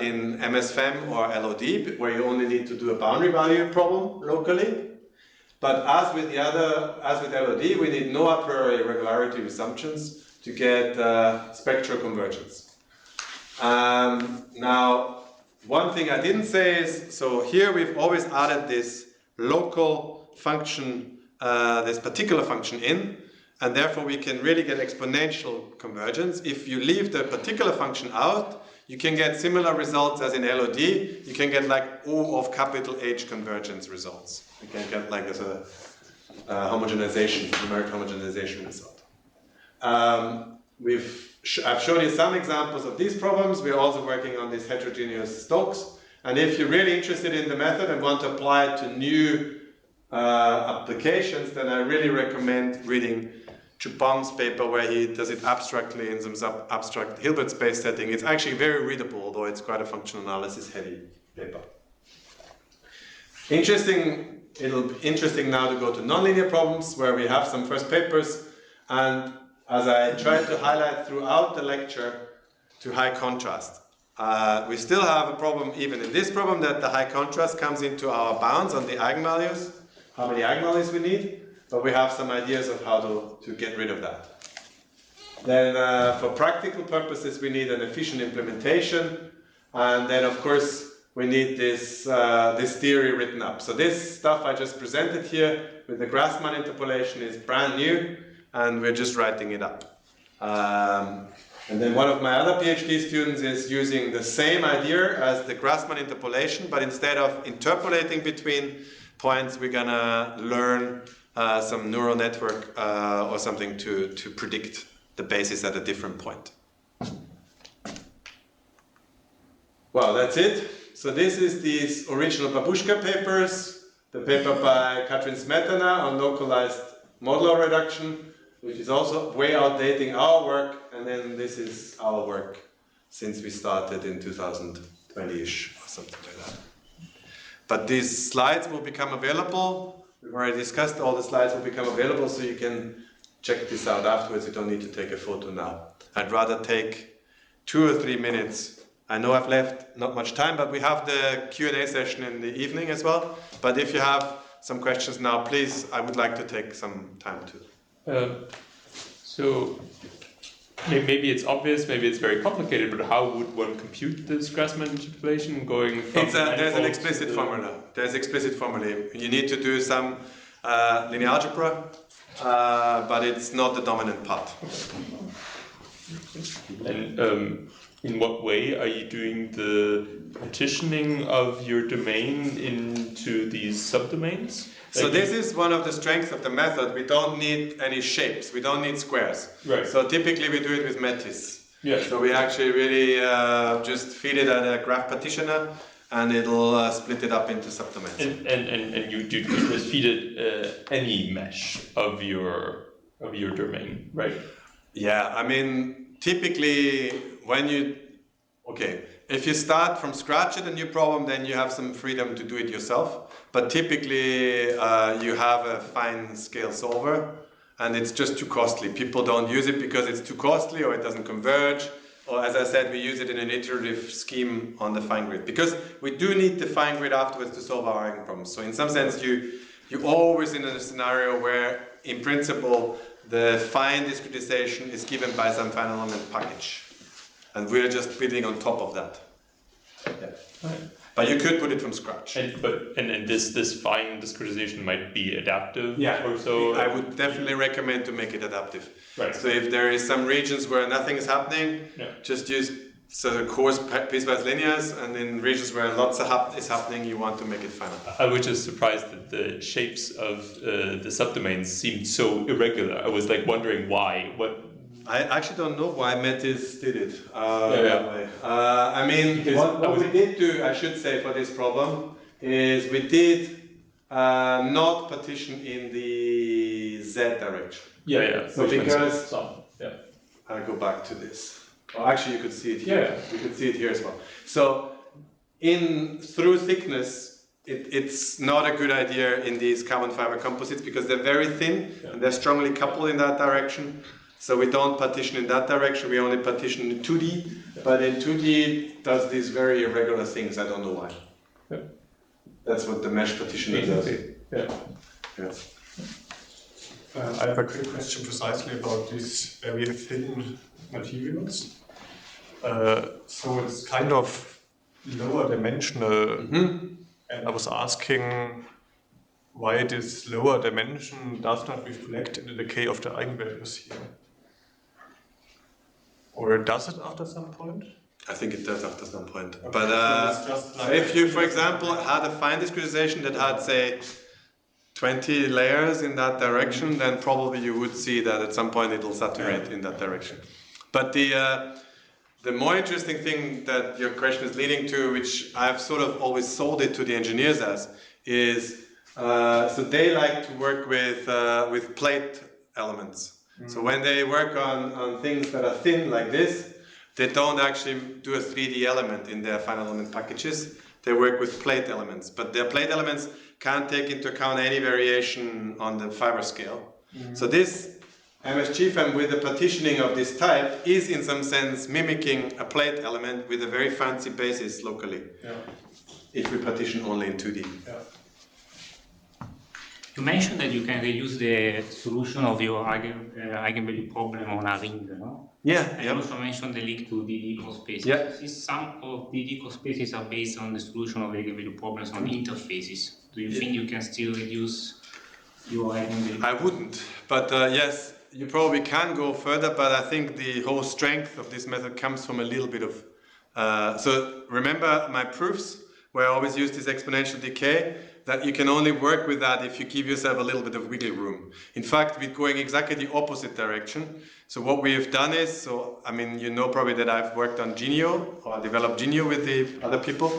in MSFEM or LOD, where you only need to do a boundary value problem locally. But as with LOD, we need no a priori regularity assumptions to get spectral convergence. Now, one thing I didn't say is, so here we've always added this local function, this particular function in, and therefore we can really get exponential convergence. If you leave the particular function out, you can get similar results as in LOD. You can get like O of capital H convergence results. You can get like as a homogenization, numeric homogenization result. I've shown you some examples of these problems. We're also working on these heterogeneous Stokes. And if you're really interested in the method and want to apply it to new applications, then I really recommend reading Chupang's paper where he does it abstractly in some abstract Hilbert space setting. It's actually very readable, although it's quite a functional analysis heavy paper. It'll be interesting now to go to nonlinear problems where we have some first papers, and as I tried to highlight throughout the lecture, to high contrast. We still have a problem even in this problem that the high contrast comes into our bounds on the eigenvalues, how many eigenvalues we need, but we have some ideas of how to get rid of that. Then for practical purposes we need an efficient implementation, and then of course we need this theory written up. So this stuff I just presented here with the Grassmann interpolation is brand new, and we're just writing it up. And then one of my other PhD students is using the same idea as the Grassmann interpolation, but instead of interpolating between points, we're gonna learn some neural network or something to predict the basis at a different point. Well, that's it. So this is these original Babushka papers, the paper by Katrin Smetana on localized modular reduction, which is also way outdating our work, and then this is our work since we started in 2020-ish or something like that. But these slides will become available. We've already discussed all the slides will become available, so you can check this out afterwards. You don't need to take a photo now. I'd rather take 2 or 3 minutes. I know I've left not much time, but we have the Q&A session in the evening as well. But if you have some questions now, please, I would like to take some time too. So maybe it's obvious, maybe it's very complicated, but how would one compute this Grassmann interpolation going from there's an explicit formula. There's explicit formula. You need to do some linear algebra, but it's not the dominant part. And in what way are you doing the partitioning of your domain into these subdomains? So this is one of the strengths of the method. We don't need any shapes. We don't need squares. Right. So typically we do it with Metis. Yeah. So we actually really just feed it at a graph partitioner, and it'll split it up into subdomains. And you just feed it any mesh of your domain, right? Yeah, I mean, typically when if you start from scratch at a new problem, then you have some freedom to do it yourself. But typically you have a fine scale solver, and it's just too costly. People don't use it because it's too costly, or it doesn't converge, or as I said, we use it in an iterative scheme on the fine grid, because we do need the fine grid afterwards to solve our eigenproblems. So in some sense, you're always in a scenario where, in principle, the fine discretization is given by some fine element package, and we're just building on top of that. Yeah. Right. But you could put it from scratch. And this fine discretization might be adaptive. Yeah. Or so. I would definitely recommend to make it adaptive. Right. So if there is some regions where nothing is happening, just use coarse piecewise linears, and in regions where lots is happening, you want to make it final. I was just surprised that the shapes of the subdomains seemed so irregular. I was like wondering why. I actually don't know why Metis did it that way. I mean, what we did do, I should say, for this problem is we did not partition in the Z direction. Yeah. So because I'll go back to this. Oh, actually, you could see it here. Yeah. You could see it here as well. So through thickness, it's not a good idea in these carbon fiber composites because they're very thin and they're strongly coupled in that direction. So we don't partition in that direction, we only partition in 2D, but in 2D it does these very irregular things, I don't know why. Yeah. That's what the mesh partitioner does. Yeah. Yes. I have a quick question precisely about these very thin materials. So it's kind of lower dimensional, and I was asking why this lower dimension does not reflect in the decay of the eigenvalues here. Or does it after some point? I think it does after some point. Okay, But so it's just so like if you, for example, had a fine discretization that had, say, 20 layers in that direction, then probably you would see that at some point it'll saturate in that direction. But the more interesting thing that your question is leading to, which I've sort of always sold it to the engineers as, is so they like to work with plate elements. So when they work on things that are thin like this, they don't actually do a 3D element in their final element packages. They work with plate elements, but their plate elements can't take into account any variation on the fiber scale. So this MSGFEM with the partitioning of this type is in some sense mimicking a plate element with a very fancy basis locally. Yeah. If we partition only in 2D. Yeah. You mentioned that you can reduce the solution of your eigenvalue problem on a ring, no? Yeah. And you also mentioned the link to DD cospaces. Yeah. Since some of DD cospaces are based on the solution of eigenvalue problems on interfaces, do you think you can still reduce your eigenvalue? I wouldn't, but yes, you probably can go further, but I think the whole strength of this method comes from a little bit of... so remember my proofs, where I always use this exponential decay, that you can only work with that if you give yourself a little bit of wiggle room. In fact, we're going exactly the opposite direction. So what we have done is, so I mean, you know probably that I've worked on Genio, or developed Genio with the other people.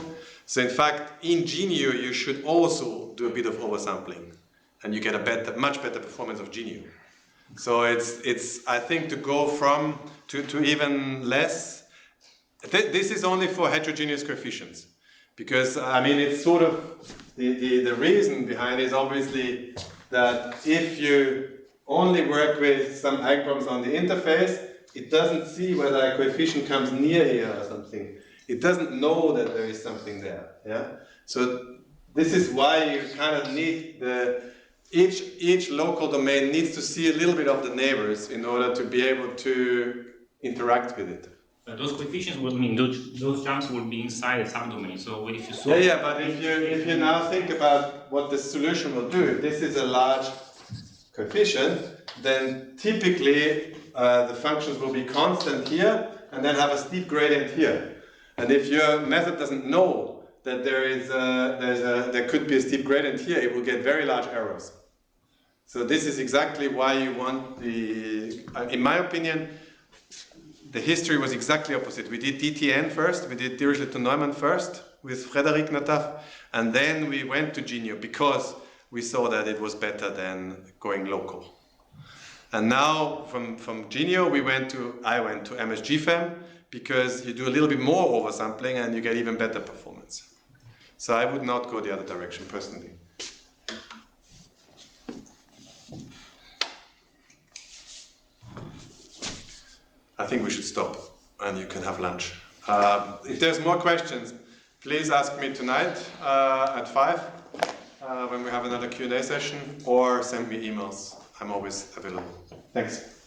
So in fact, in Genio, you should also do a bit of oversampling, and you get a much better performance of Genio. So it's I think to go from to even less. This is only for heterogeneous coefficients, because I mean it's sort of the reason behind it is obviously that if you only work with some eigenproblems on the interface, it doesn't see whether a coefficient comes near here or something. It doesn't know that there is something there. Yeah. So this is why you kind of need each local domain needs to see a little bit of the neighbors in order to be able to interact with it. Those coefficients will mean those jumps will be inside a subdomain. So if you solve Yeah, but if you now think about what the solution will do, if this is a large coefficient, then typically the functions will be constant here and then have a steep gradient here. And if your method doesn't know that there could be a steep gradient here, it will get very large errors. So this is exactly why you want in my opinion, the history was exactly opposite. We did DTN first, we did Dirichlet to Neumann first with Frédéric Nataf, and then we went to Genio because we saw that it was better than going local. And now from Genio I went to MSGFEM because you do a little bit more oversampling and you get even better performance. So I would not go the other direction personally. I think we should stop and you can have lunch. If there's more questions, please ask me tonight at 5 when we have another Q&A session, or send me emails. I'm always available. Thanks.